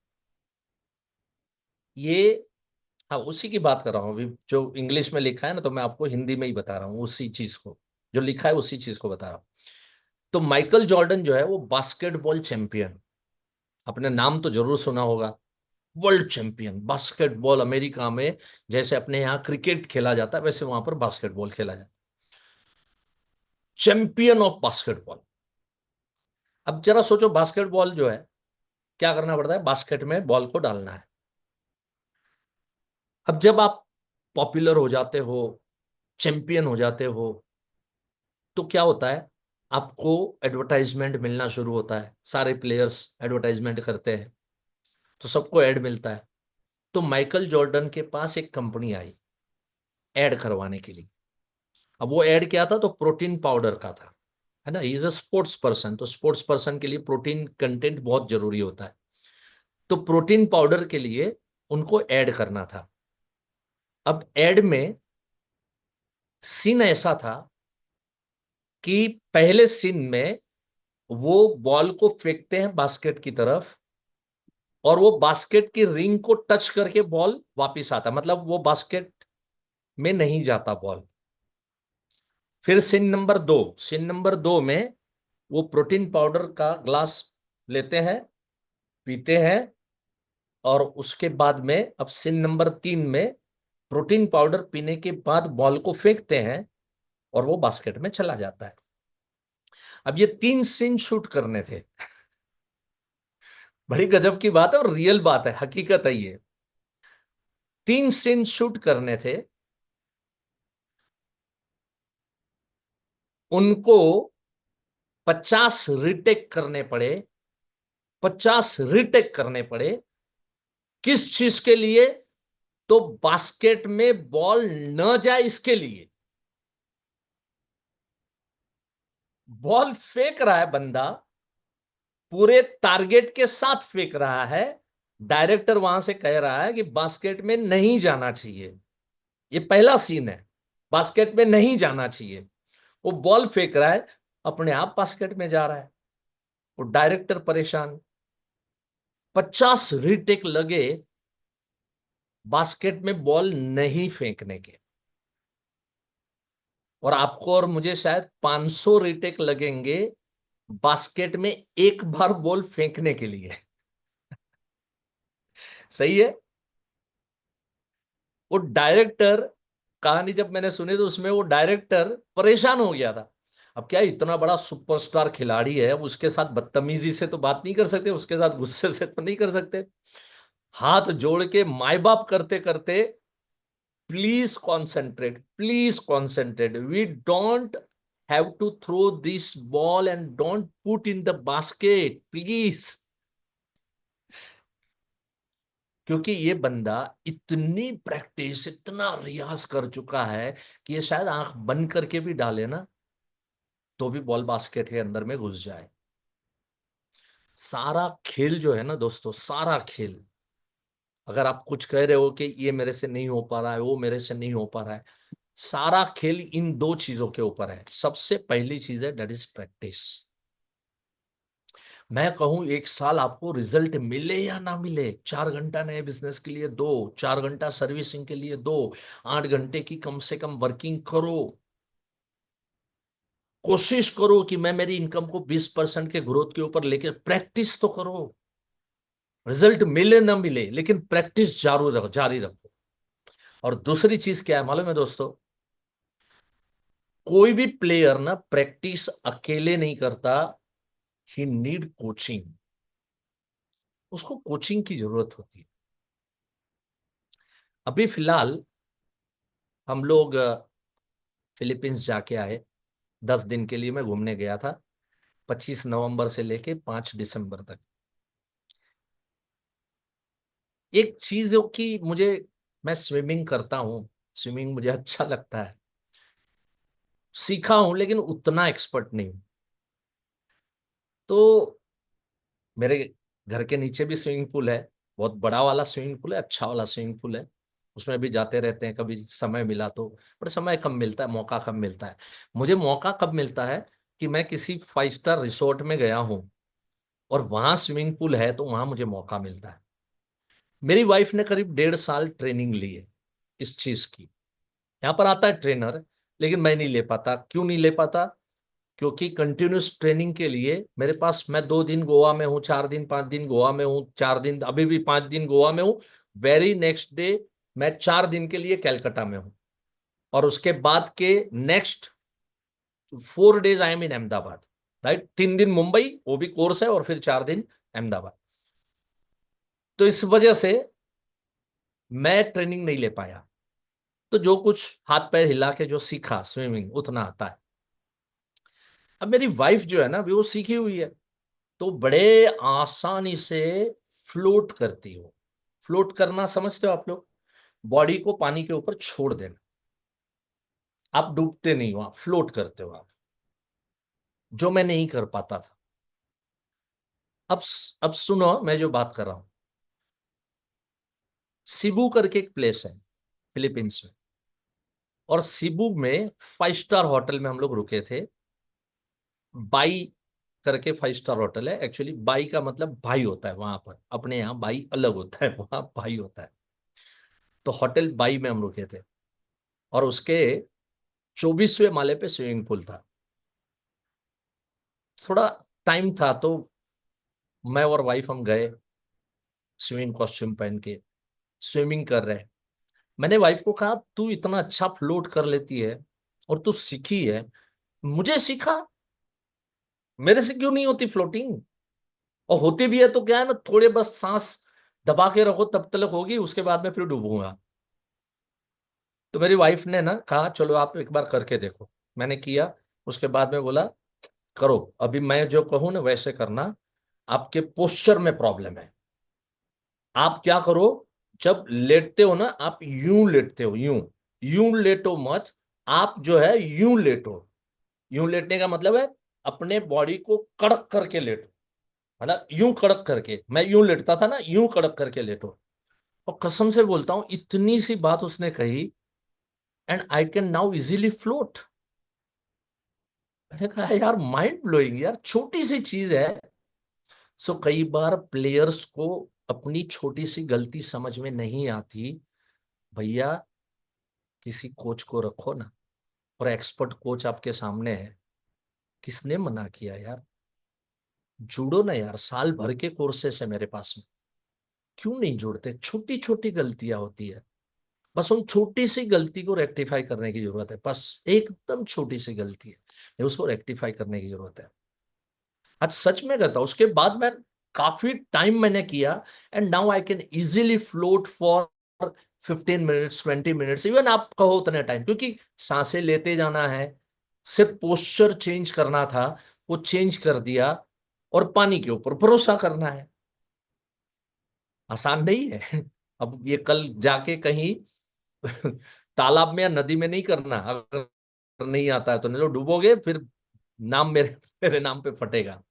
ये, हाँ उसी की बात कर रहा हूँ अभी, जो इंग्लिश में लिखा है ना, तो मैं आपको हिंदी में ही बता रहा हूँ उसी चीज को, जो लिखा है उसी चीज को बता रहा हूँ। तो माइकल जॉर्डन जो है वो बास्केटबॉल चैंपियन, आपने नाम तो जरूर सुना होगा, वर्ल्ड चैंपियन बास्केटबॉल। अमेरिका में जैसे अपने यहाँ क्रिकेट खेला जाता है, वैसे वहां पर बास्केटबॉल खेला जाता है, चैंपियन ऑफ बास्केटबॉल। अब जरा सोचो, बास्केटबॉल जो है, क्या करना पड़ता है, बास्केट में बॉल को डालना है। अब जब आप पॉपुलर हो जाते हो, चैंपियन हो जाते हो, तो क्या होता है, आपको एडवर्टाइजमेंट मिलना शुरू होता है, सारे प्लेयर्स एडवर्टाइजमेंट करते हैं, तो सबको एड मिलता है। तो माइकल जॉर्डन के पास एक कंपनी आई एड करवाने के लिए। अब वो एड क्या था, तो प्रोटीन पाउडर का था, है ना, he is a sports person, तो स्पोर्ट्स पर्सन के लिए प्रोटीन कंटेंट बहुत जरूरी होता है। तो प्रोटीन पाउडर के लिए उनको ऐड करना था। अब ऐड में सीन ऐसा था कि पहले सीन में वो बॉल को फेंकते हैं बास्केट की तरफ, और वो बास्केट की रिंग को टच करके बॉल वापस आता, मतलब वो बास्केट में नहीं जाता बॉल। फिर सीन नंबर 2 में वो प्रोटीन पाउडर का ग्लास लेते हैं, पीते हैं, और उसके बाद में अब सीन नंबर 3 में प्रोटीन पाउडर पीने के बाद बॉल को फेंकते हैं, और वो बास्केट में चला जाता है। अब ये 3 सीन शूट करने थे। बड़ी गजब की बात है और रियल बात है, हकीकत है ये। 3 सीन शूट करने थे, उनको 50 रीटेक करने पड़े। किस चीज के लिए? तो बास्केट में बॉल न जाए इसके लिए। बॉल फेंक रहा है बंदा, पूरे टारगेट के साथ फेंक रहा है, डायरेक्टर वहां से कह रहा है कि बास्केट में नहीं जाना चाहिए। ये पहला सीन है, बास्केट में नहीं जाना चाहिए। वो बॉल फेंक रहा है, अपने आप बास्केट में जा रहा है। वो डायरेक्टर परेशान, 50 रीटेक लगे बास्केट में बॉल नहीं फेंकने के, और आपको और मुझे शायद 500 रीटेक लगेंगे बास्केट में एक बार बॉल फेंकने के लिए। सही है। वो डायरेक्टर, कहानी जब मैंने सुनी तो उसमें वो डायरेक्टर परेशान हो गया था। अब क्या, इतना बड़ा सुपरस्टार खिलाड़ी है, अब उसके साथ बदतमीजी से तो बात नहीं कर सकते, उसके साथ गुस्से से तो नहीं कर सकते। हाथ जोड़ के माय बाप करते करते, please concentrate, we don't have to throw this ball and don't put in the basket please. क्योंकि ये बंदा इतनी प्रैक्टिस, इतना रियाज कर चुका है कि ये शायद आंख बंद करके भी डाले ना तो भी बॉल बास्केट के अंदर में घुस जाए। सारा खेल जो है ना दोस्तों, सारा खेल, अगर आप कुछ कह रहे हो कि ये मेरे से नहीं हो पा रहा है, वो मेरे से नहीं हो पा रहा है, सारा खेल इन दो चीजों के ऊपर है। सबसे पहली चीज है, दैट इज प्रैक्टिस। मैं कहूं 1 साल आपको रिजल्ट मिले या ना मिले, 4 घंटा नए बिजनेस के लिए दो, 4 घंटा सर्विसिंग के लिए दो, 8 घंटे की कम से कम वर्किंग करो। कोशिश करो कि मैं मेरी इनकम को 20% के ग्रोथ के ऊपर लेके, प्रैक्टिस तो करो। रिजल्ट मिले ना मिले, लेकिन प्रैक्टिस जारी रखो। और दूसरी चीज क्या है मालूम है दोस्तों, कोई भी प्लेयर ना प्रैक्टिस अकेले नहीं करता, ही नीड कोचिंग। उसको कोचिंग की जरूरत होती है। अभी फिलहाल हम लोग फिलीपींस जाके आए, 10 दिन के लिए मैं घूमने गया था, 25 नवंबर से लेके 5 दिसंबर तक। एक चीज हो कि मुझे, मैं स्विमिंग करता हूँ, स्विमिंग मुझे अच्छा लगता है, सीखा हूं लेकिन उतना एक्सपर्ट नहीं हूं। तो मेरे घर के नीचे भी स्विमिंग पूल है, बहुत बड़ा वाला स्विमिंग पूल है, अच्छा वाला स्विमिंग पूल है। उसमें भी जाते रहते हैं, कभी समय मिला तो। पर समय कब मिलता है, मौका कब मिलता है। मुझे मौका कब मिलता है कि मैं किसी 5 स्टार रिसोर्ट में गया हूं और वहां स्विमिंग पूल है, तो वहां मुझे मौका मिलता है। मेरी वाइफ ने करीब 1.5 साल ट्रेनिंग ली है इस चीज की। यहाँ पर आता है ट्रेनर, लेकिन मैं नहीं ले पाता। क्यों नहीं ले पाता? क्योंकि कंटिन्यूस ट्रेनिंग के लिए मेरे पास, मैं 2 दिन गोवा में हूँ, 4 दिन 5 दिन गोवा में हूँ, 4 दिन, अभी भी 5 दिन गोवा में हूँ, वेरी नेक्स्ट डे मैं 4 दिन के लिए कैलकाटा में हूँ, और उसके बाद के next 4 days I am in Ahmedabad. Right, 3 दिन मुंबई, वो भी कोर्स है, और फिर 4 दिन अहमदाबाद। तो इस वजह से मैं ट्रेनिंग नहीं ले पाया। तो जो कुछ हाथ पैर हिला के जो सीखा स्विमिंग, उतना आता है। अब मेरी वाइफ जो है ना, वो सीखी हुई है, तो बड़े आसानी से फ्लोट करती हो। फ्लोट करना समझते हो आप लोग? बॉडी को पानी के ऊपर छोड़ देना। आप डूबते नहीं हो, आप फ्लोट करते हो आप, जो मैं नहीं कर पाता था। अब अब सुनो मैं जो बात कर रहा हूं। सिबू करके एक प्लेस है फिलीपींस में, और सिबू में 5 स्टार होटल में हम लोग रुके थे। बाई करके 5 स्टार होटल है। एक्चुअली बाई का मतलब भाई होता है वहां पर, अपने यहाँ बाई अलग होता है, वहां भाई होता है। तो होटल बाई में हम रुके थे, और उसके 24वें माले पे स्विमिंग पूल था। थोड़ा टाइम था तो मैं और वाइफ हम गए, स्विमिंग कॉस्ट्यूम पहन के स्विमिंग कर रहे। मैंने वाइफ को कहा, तू इतना अच्छा फ्लोट कर लेती है और तू सीखी है, मुझे सिखा, मेरे से क्यों नहीं होती फ्लोटिंग? और होती भी है तो क्या है ना, थोड़े बस सांस दबा के रखो, तब तक होगी, उसके बाद में फिर डूबूंगा। तो मेरी वाइफ ने ना कहा, चलो आप एक बार करके देखो। मैंने किया, उसके बाद में बोला, करो, अभी मैं जो कहूं ना वैसे करना, आपके पोस्चर में प्रॉब्लम है। आप क्या करो, जब लेटते हो ना, आप यूं लेटते हो, यूं, यूं लेटो मत। आप जो है यूं लेटो। यूं लेटने का मतलब है अपने बॉडी को कड़क करके लेटो, मतलब यूं कड़क करके, मैं यूं लेटता था ना, यूं कड़क करके लेटो। और कसम से बोलता हूं, इतनी सी बात उसने कही, and I can now easily float. मैंने कहा यार माइंड ब्लोइंग यार, छोटी सी चीज है। सो कई बार प्लेयर्स को अपनी छोटी सी गलती समझ में नहीं आती। भैया किसी कोच को रखो ना, और एक्सपर्ट कोच आपके सामने है, किसने मना किया यार? जुड़ो ना यार, साल भर के कोर्सेस है मेरे पास में, क्यों नहीं जुड़ते? छोटी छोटी गलतियां होती है, बस उन छोटी सी गलती को रेक्टिफाई करने की जरूरत है, बस एकदम छोटी सी गलती है, उसको रेक्टिफाई करने की जरूरत है। आज सच में कहता हूं, उसके बाद मैं काफी टाइम मैंने किया, and now I can easily float for 15 minutes, 20 minutes, even आप कहो उतने टाइम, क्योंकि सांसें लेते जाना है, सिर्फ पोस्चर चेंज करना था, वो चेंज कर दिया, और पानी के ऊपर भरोसा करना है। आसान नहीं है। अब ये कल जाके कहीं तालाब में या नदी में नहीं करना, अगर नहीं आता है तो नहीं तो डूबोगे, फिर नाम मेरे मेरे नाम पे फटेगा।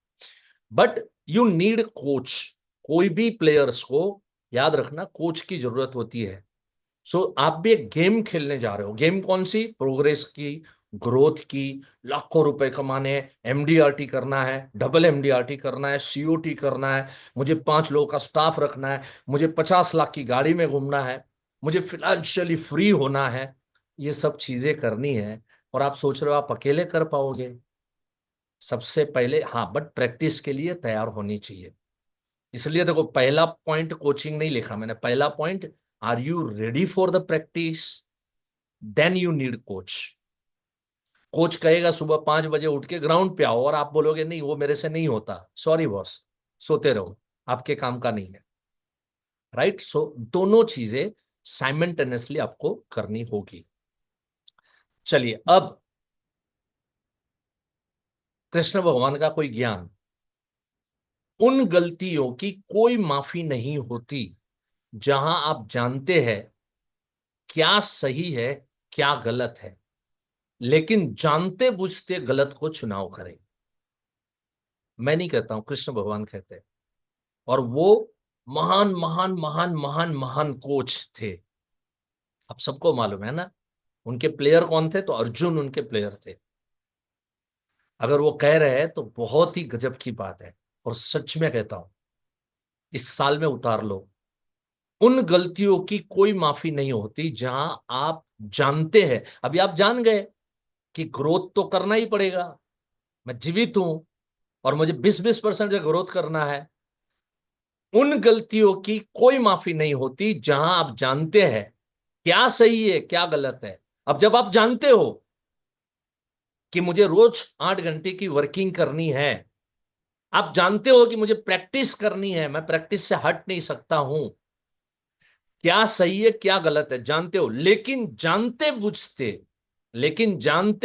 But you need coach. कोई भी प्लेयर्स को याद रखना, कोच की जरूरत होती है। सो आप भी एक गेम खेलने जा रहे हो, गेम कौन सी? प्रोग्रेस की, ग्रोथ की, लाखों रुपए कमाने, एमडीआरटी करना है, डबल एमडीआरटी करना है, सीओटी करना है, मुझे 5 लोगों का स्टाफ रखना है, मुझे 50 लाख की गाड़ी में घूमना है, मुझे फिनेंशियली फ्री होना है, ये सब चीजें करनी है। और आप सोच रहे हो आप अकेले कर पाओगे? सबसे पहले हाँ, बट प्रैक्टिस के लिए तैयार होनी चाहिए। इसलिए देखो, पहला पॉइंट कोचिंग नहीं लिखा मैंने, पहला point, are you ready for the practice, then you need coach. Coach कहेगा सुबह 5 बजे उठ के ग्राउंड पे आओ, और आप बोलोगे नहीं वो मेरे से नहीं होता, सॉरी बॉस, सोते रहो, आपके काम का नहीं है। राइट? सो दोनों चीजें साइमल्टेनियसली आपको करनी होगी। चलिए, अब कृष्ण भगवान का कोई ज्ञान, उन गलतियों की कोई माफी नहीं होती जहां आप जानते हैं क्या सही है, क्या गलत है, लेकिन जानते बुझते गलत को चुनाव करें। मैं नहीं कहता हूं, कृष्ण भगवान कहते हैं। और वो महान महान महान महान महान कोच थे, आप सबको मालूम है ना। उनके प्लेयर कौन थे? तो अर्जुन उनके प्लेयर थे। अगर वो कह रहे हैं तो बहुत ही गजब की बात है, और सच में कहता हूं, इस साल में उतार लो। उन गलतियों की कोई माफी नहीं होती जहां आप जानते हैं, अभी आप जान गए कि ग्रोथ तो करना ही पड़ेगा, मैं जीवित हूं और मुझे 20-20% ग्रोथ करना है। उन गलतियों की कोई माफी नहीं होती जहां आप जानते हैं क्या सही है, क्या गलत है। अब जब आप जानते हो कि मुझे रोज 8 घंटे की वर्किंग करनी है, आप जानते हो कि मुझे प्रैक्टिस करनी है, मैं प्रैक्टिस से हट नहीं सकता हूं, क्या सही है क्या गलत है जानते हो, लेकिन जानते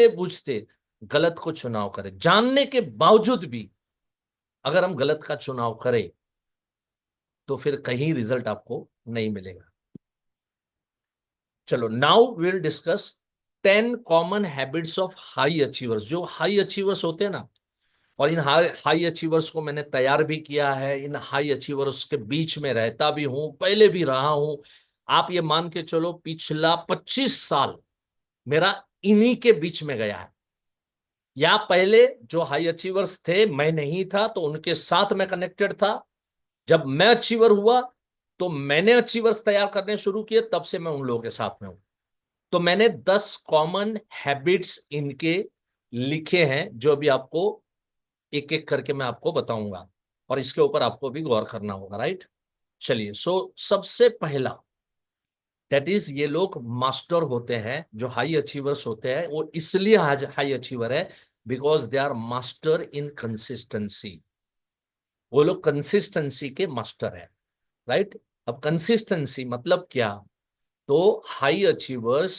बुझते गलत को चुनाव करें, जानने के बावजूद भी अगर हम गलत का चुनाव करें तो फिर कहीं रिजल्ट आपको नहीं मिलेगा। चलो, now will discuss 10 common habits of high achievers. जो हाई अचीवर्स होते हैं ना, और इन हाई अचीवर्स को मैंने तैयार भी किया है, इन हाई अचीवर्स के बीच में रहता भी हूं, पहले भी रहा हूं। आप ये मान के चलो, पिछला 25 साल मेरा इन्हीं के बीच में गया है। या पहले जो हाई अचीवर्स थे, मैं नहीं था तो उनके साथ मैं कनेक्टेड था। जब मैं अचीवर हुआ तो मैंने अचीवर्स तैयार करने शुरू किए, तब से मैं उन लोगों के साथ में हूं। तो मैंने 10 कॉमन हैबिट्स इनके लिखे हैं, जो अभी आपको एक एक करके मैं आपको बताऊंगा, और इसके ऊपर आपको भी गौर करना होगा। राइट? चलिए, सबसे पहला, दैट इज, ये लोग मास्टर होते हैं, जो हाई अचीवर्स होते हैं वो इसलिए हाई अचीवर है because they are master in consistency. वो लोग कंसिस्टेंसी के मास्टर है। राइट? अब कंसिस्टेंसी मतलब क्या? तो high achievers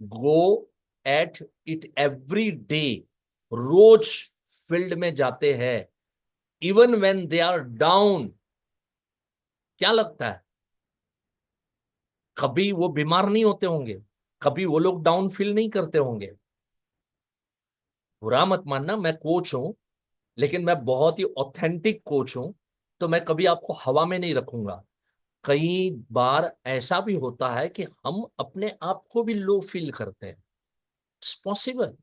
go at it every day, रोज फील्ड में जाते हैं, even when they are down. क्या लगता है, कभी वो बीमार नहीं होते होंगे? कभी वो लोग डाउन फील नहीं करते होंगे? बुरा मत मानना, मैं कोच हूं, लेकिन मैं बहुत ही ऑथेंटिक कोच हूं, तो मैं कभी आपको हवा में नहीं रखूंगा। कई बार ऐसा भी होता है कि हम अपने आप को भी लो फील करते हैं। It's possible,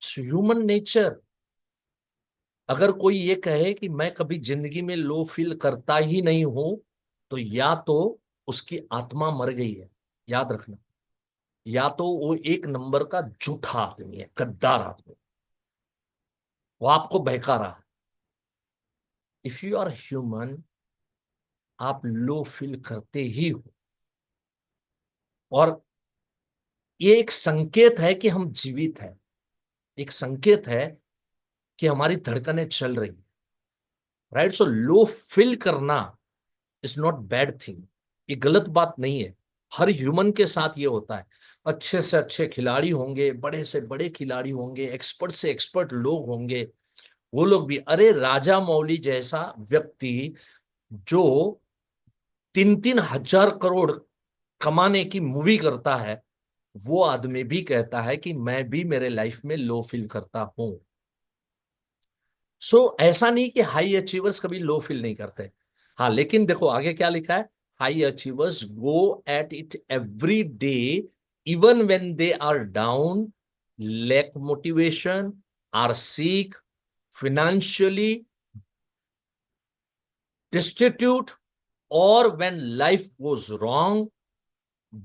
human nature. अगर कोई ये कहे कि मैं कभी जिंदगी में लो फील करता ही नहीं हूं, तो या तो उसकी आत्मा मर गई है, याद रखना, या तो वो एक नंबर का झूठा आदमी है, गद्दार आदमी, वो आपको बहका रहा है। इफ यू आर ह्यूमन, आप लो फील करते ही हो, और ये एक संकेत है कि हम जीवित हैं, एक संकेत है कि हमारी धड़कनें चल रही, राइट? सो लो फील करना इज नॉट बैड थिंग, ये गलत बात नहीं है। हर ह्यूमन के साथ ये होता है। अच्छे से अच्छे खिलाड़ी होंगे, बड़े से बड़े खिलाड़ी होंगे, एक्सपर्ट से एक्सपर्ट लोग होंगे, वो लोग भी, अरे राजा मौली जैसा व्यक्ति जो 3-3 हजार करोड़ कमाने की मूवी करता है, वो आदमी भी कहता है कि मैं भी मेरे लाइफ में लो फील करता हूं। ऐसा नहीं कि हाई अचीवर्स कभी लो फील नहीं करते। हाँ, लेकिन देखो आगे क्या लिखा है, high achievers go at it every day even when they are down, lack motivation, are sick, financially destitute, or when life goes wrong,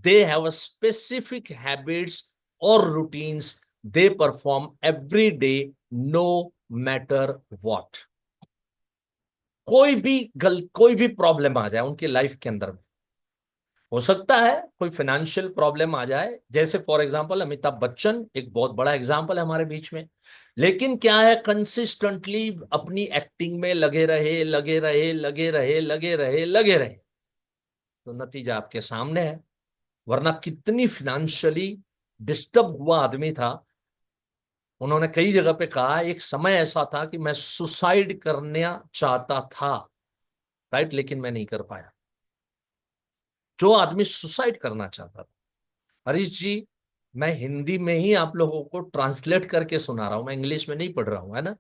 they have a specific habits or routines they perform every day, no matter what। कोई भी problem आ जाए उनकी life के अंदर में, हो सकता है कोई फाइनेंशियल प्रॉब्लम आ जाए, जैसे फॉर एग्जांपल अमिताभ बच्चन एक बहुत बड़ा एग्जांपल है हमारे बीच में, लेकिन क्या है, कंसिस्टेंटली अपनी एक्टिंग में लगे रहे, लगे रहे, लगे रहे, लगे रहे, लगे रहे, तो नतीजा आपके सामने है। वरना कितनी फाइनेंशियली डिस्टर्ब हुआ आदमी था, उन्होंने कई जगह पे कहा एक समय ऐसा था कि मैं सुसाइड करना चाहता था, राइट, लेकिन मैं नहीं कर पाया। जो आदमी सुसाइड करना चाहता था, हरीश जी, मैं हिंदी में ही आप लोगों को ट्रांसलेट करके सुना रहा हूं, मैं इंग्लिश में नहीं पढ़ रहा हूं, है ना।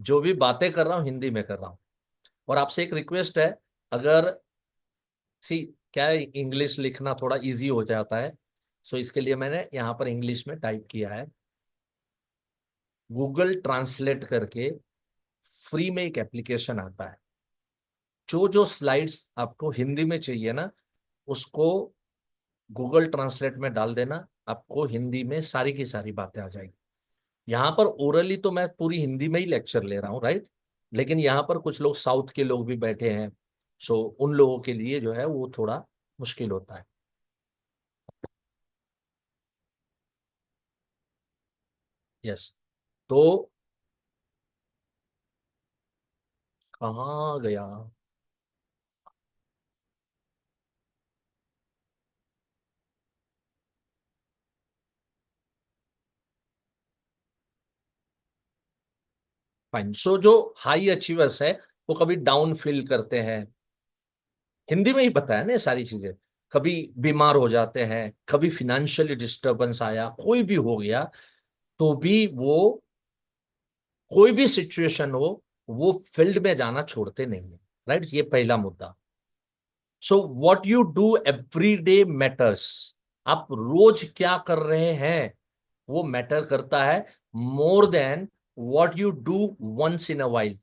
जो भी बातें कर रहा हूं हिंदी में कर रहा हूं। और आपसे एक रिक्वेस्ट है, अगर सी क्या है, इंग्लिश लिखना थोड़ा इजी हो जाता है, सो इसके लिए मैंने यहाँ पर इंग्लिश में टाइप किया है, गूगल ट्रांसलेट करके फ्री में एक एप्लीकेशन आता है। जो जो स्लाइड्स आपको हिंदी में चाहिए ना, उसको गूगल ट्रांसलेट में डाल देना, आपको हिंदी में सारी की सारी बातें आ जाएगी। यहाँ पर ओरली तो मैं पूरी हिंदी में ही लेक्चर ले रहा हूँ, राइट, लेकिन यहाँ पर कुछ लोग साउथ के लोग भी बैठे हैं, सो उन लोगों के लिए जो है वो थोड़ा मुश्किल होता है। यस। तो कहाँ गया, फाइन। जो हाई अचीवर्स है वो कभी डाउन फील करते हैं, हिंदी में ही बताया ना ये सारी चीजें, कभी बीमार हो जाते हैं, कभी फिनेंशियली डिस्टरबेंस आया, कोई भी हो गया, तो भी वो, कोई भी सिचुएशन हो, वो फील्ड में जाना छोड़ते नहीं है, राइट, ये पहला मुद्दा। So what you do every day matters, आप रोज क्या कर रहे हैं वो मैटर करता है, more than what you do once in a while.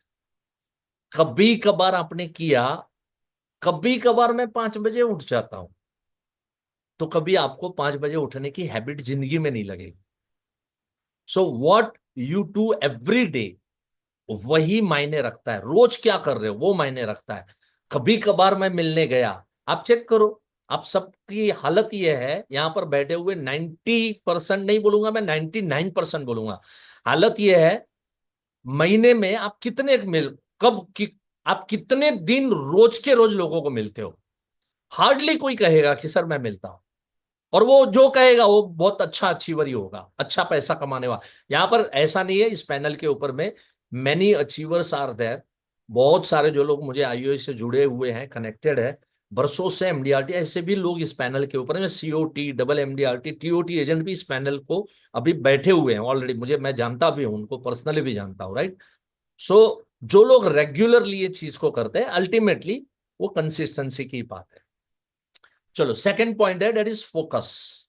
कभी कभार आपने किया, कभी कभार मैं 5 बजे उठ जाता हूं, तो कभी आपको 5 बजे उठने की हैबिट जिंदगी में नहीं लगेगी। So what you do every day, वही मायने रखता है, रोज क्या कर रहे हो वो मायने रखता है। कभी कभार मैं मिलने गया, आप चेक करो, आप सबकी हालत ये है यहां पर बैठे हुए, 90% नहीं बोलूंगा मैं, 99% बोलूंगा, हालत ये है, महीने में आप कितने मिल, कब कि, आप कितने दिन रोज के रोज लोगों को मिलते हो? हार्डली कोई कहेगा कि सर मैं मिलता हूं, और वो जो कहेगा वो बहुत अच्छा अचीवर ही होगा, अच्छा पैसा कमाने वाला। यहां पर ऐसा नहीं है, इस पैनल के ऊपर में मैनी अचीवर्स आर देयर, बहुत सारे जो लोग मुझे आईओ से जुड़े हुए हैं, कनेक्टेड है, वर्षों से एमडीआरटी, ऐसे भी लोग इस पैनल के ऊपर हैं, COT, double MDRT, TOT agent भी इस पैनल को अभी बैठे हुए हैं ऑलरेडी, मुझे, मैं जानता भी हूं उनको, पर्सनली भी जानता हूं, राइट। सो जो लोग रेगुलरली ये चीज को करते हैं, अल्टीमेटली वो कंसिस्टेंसी की बात है। चलो, सेकंड पॉइंट है, दैट इज फोकस।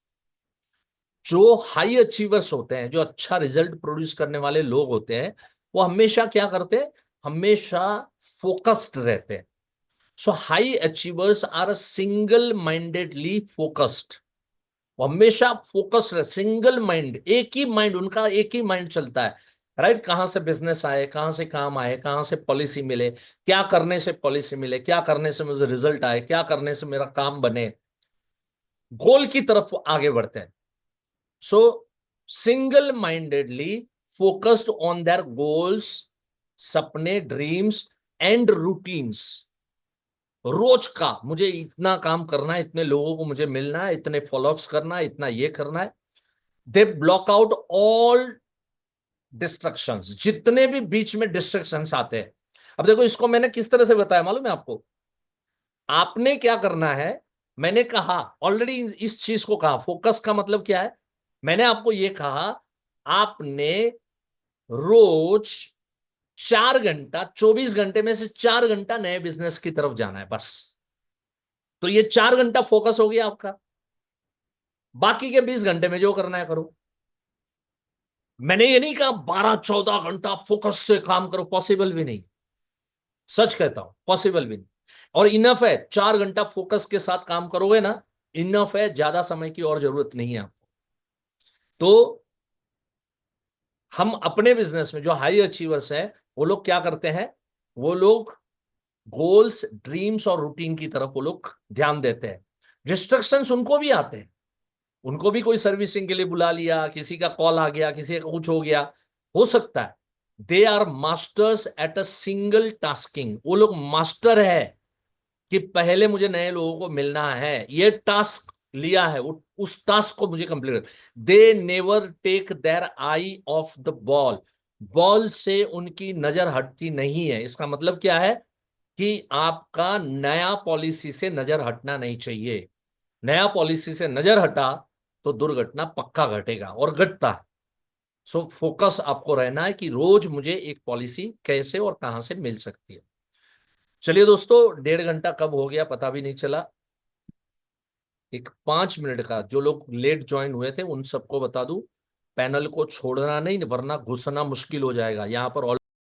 जो हाई अचीवर्स होते हैं, जो अच्छा रिजल्ट प्रोड्यूस करने वाले लोग होते हैं, वो हमेशा क्या करते हैं, हमेशा फोकस्ड रहते हैं। So high achievers are single mindedly focused. वो हमेशा फोकस रहे, सिंगल माइंड, एक ही माइंड, उनका एक ही माइंड चलता है, राइट। कहां से बिजनेस आए, कहां से काम आए, कहां से पॉलिसी मिले, क्या करने से पॉलिसी मिले, क्या करने से मुझे रिजल्ट आए, क्या करने से मेरा काम बने, गोल की तरफ आगे बढ़ते हैं। सो single mindedly focused on their goals, सपने, ड्रीम्स एंड रूटीन्स। रोज का मुझे इतना काम करना है, इतने लोगों को मुझे मिलना है, इतने फॉलोअप्स करना है, इतना ये करना है। They block out all destructions, जितने भी बीच में डिस्ट्रक्शंस आते हैं। अब देखो, इसको मैंने किस तरह से बताया मालूम है आपको? आपने क्या करना है, मैंने कहा ऑलरेडी, इस चीज को कहा, फोकस का मतलब क्या है, मैंने आपको यह कहा, आपने रोज 4 घंटा, 24 घंटे में से 4 घंटा नए बिजनेस की तरफ जाना है बस। तो ये 4 घंटा फोकस हो गया आपका। बाकी के 20 घंटे में जो करना है करो। मैंने ये नहीं कहा 12-14 घंटा फोकस से काम करो, पॉसिबल भी नहीं, सच कहता हूं, पॉसिबल भी नहीं। और इनफ है, 4 घंटा फोकस के साथ काम करोगे ना, इनफ है, ज्यादा समय की और जरूरत नहीं है आपको। तो हम अपने बिजनेस में जो हाई अचीवर्स हैं, वो लोग क्या करते हैं, वो लोग गोल्स, ड्रीम्स और रूटीन की तरफ वो लोग ध्यान देते हैं। डिस्ट्रक्शंस उनको भी आते हैं, उनको भी कोई सर्विसिंग के लिए बुला लिया, किसी का कॉल आ गया, किसी का कुछ हो सकता है। They are masters at a single tasking. वो लोग मास्टर है कि पहले मुझे नए लोगों को मिलना है, ये टास्क लिया है, उस टास्क को मुझे complete. They never take their eye off the ball. Ball से उनकी नजर हटती नहीं है। इसका मतलब क्या है कि आपका नया पॉलिसी से नजर हटना नहीं चाहिए। नया पॉलिसी से नजर हटा तो दुर्घटना पक्का घटेगा, और घटता है। सो फोकस आपको रहना है कि रोज मुझे एक पॉलिसी कैसे और कहां से मिल सकती है। चलिए दोस्तों, 1.5 घंटा कब हो गया पता भी नहीं चला। एक 5 मिनट का, जो लोग लेट ज्वाइन हुए थे उन सबको बता दूं, पैनल को छोड़ना नहीं, वरना घुसना मुश्किल हो जाएगा। यहाँ पर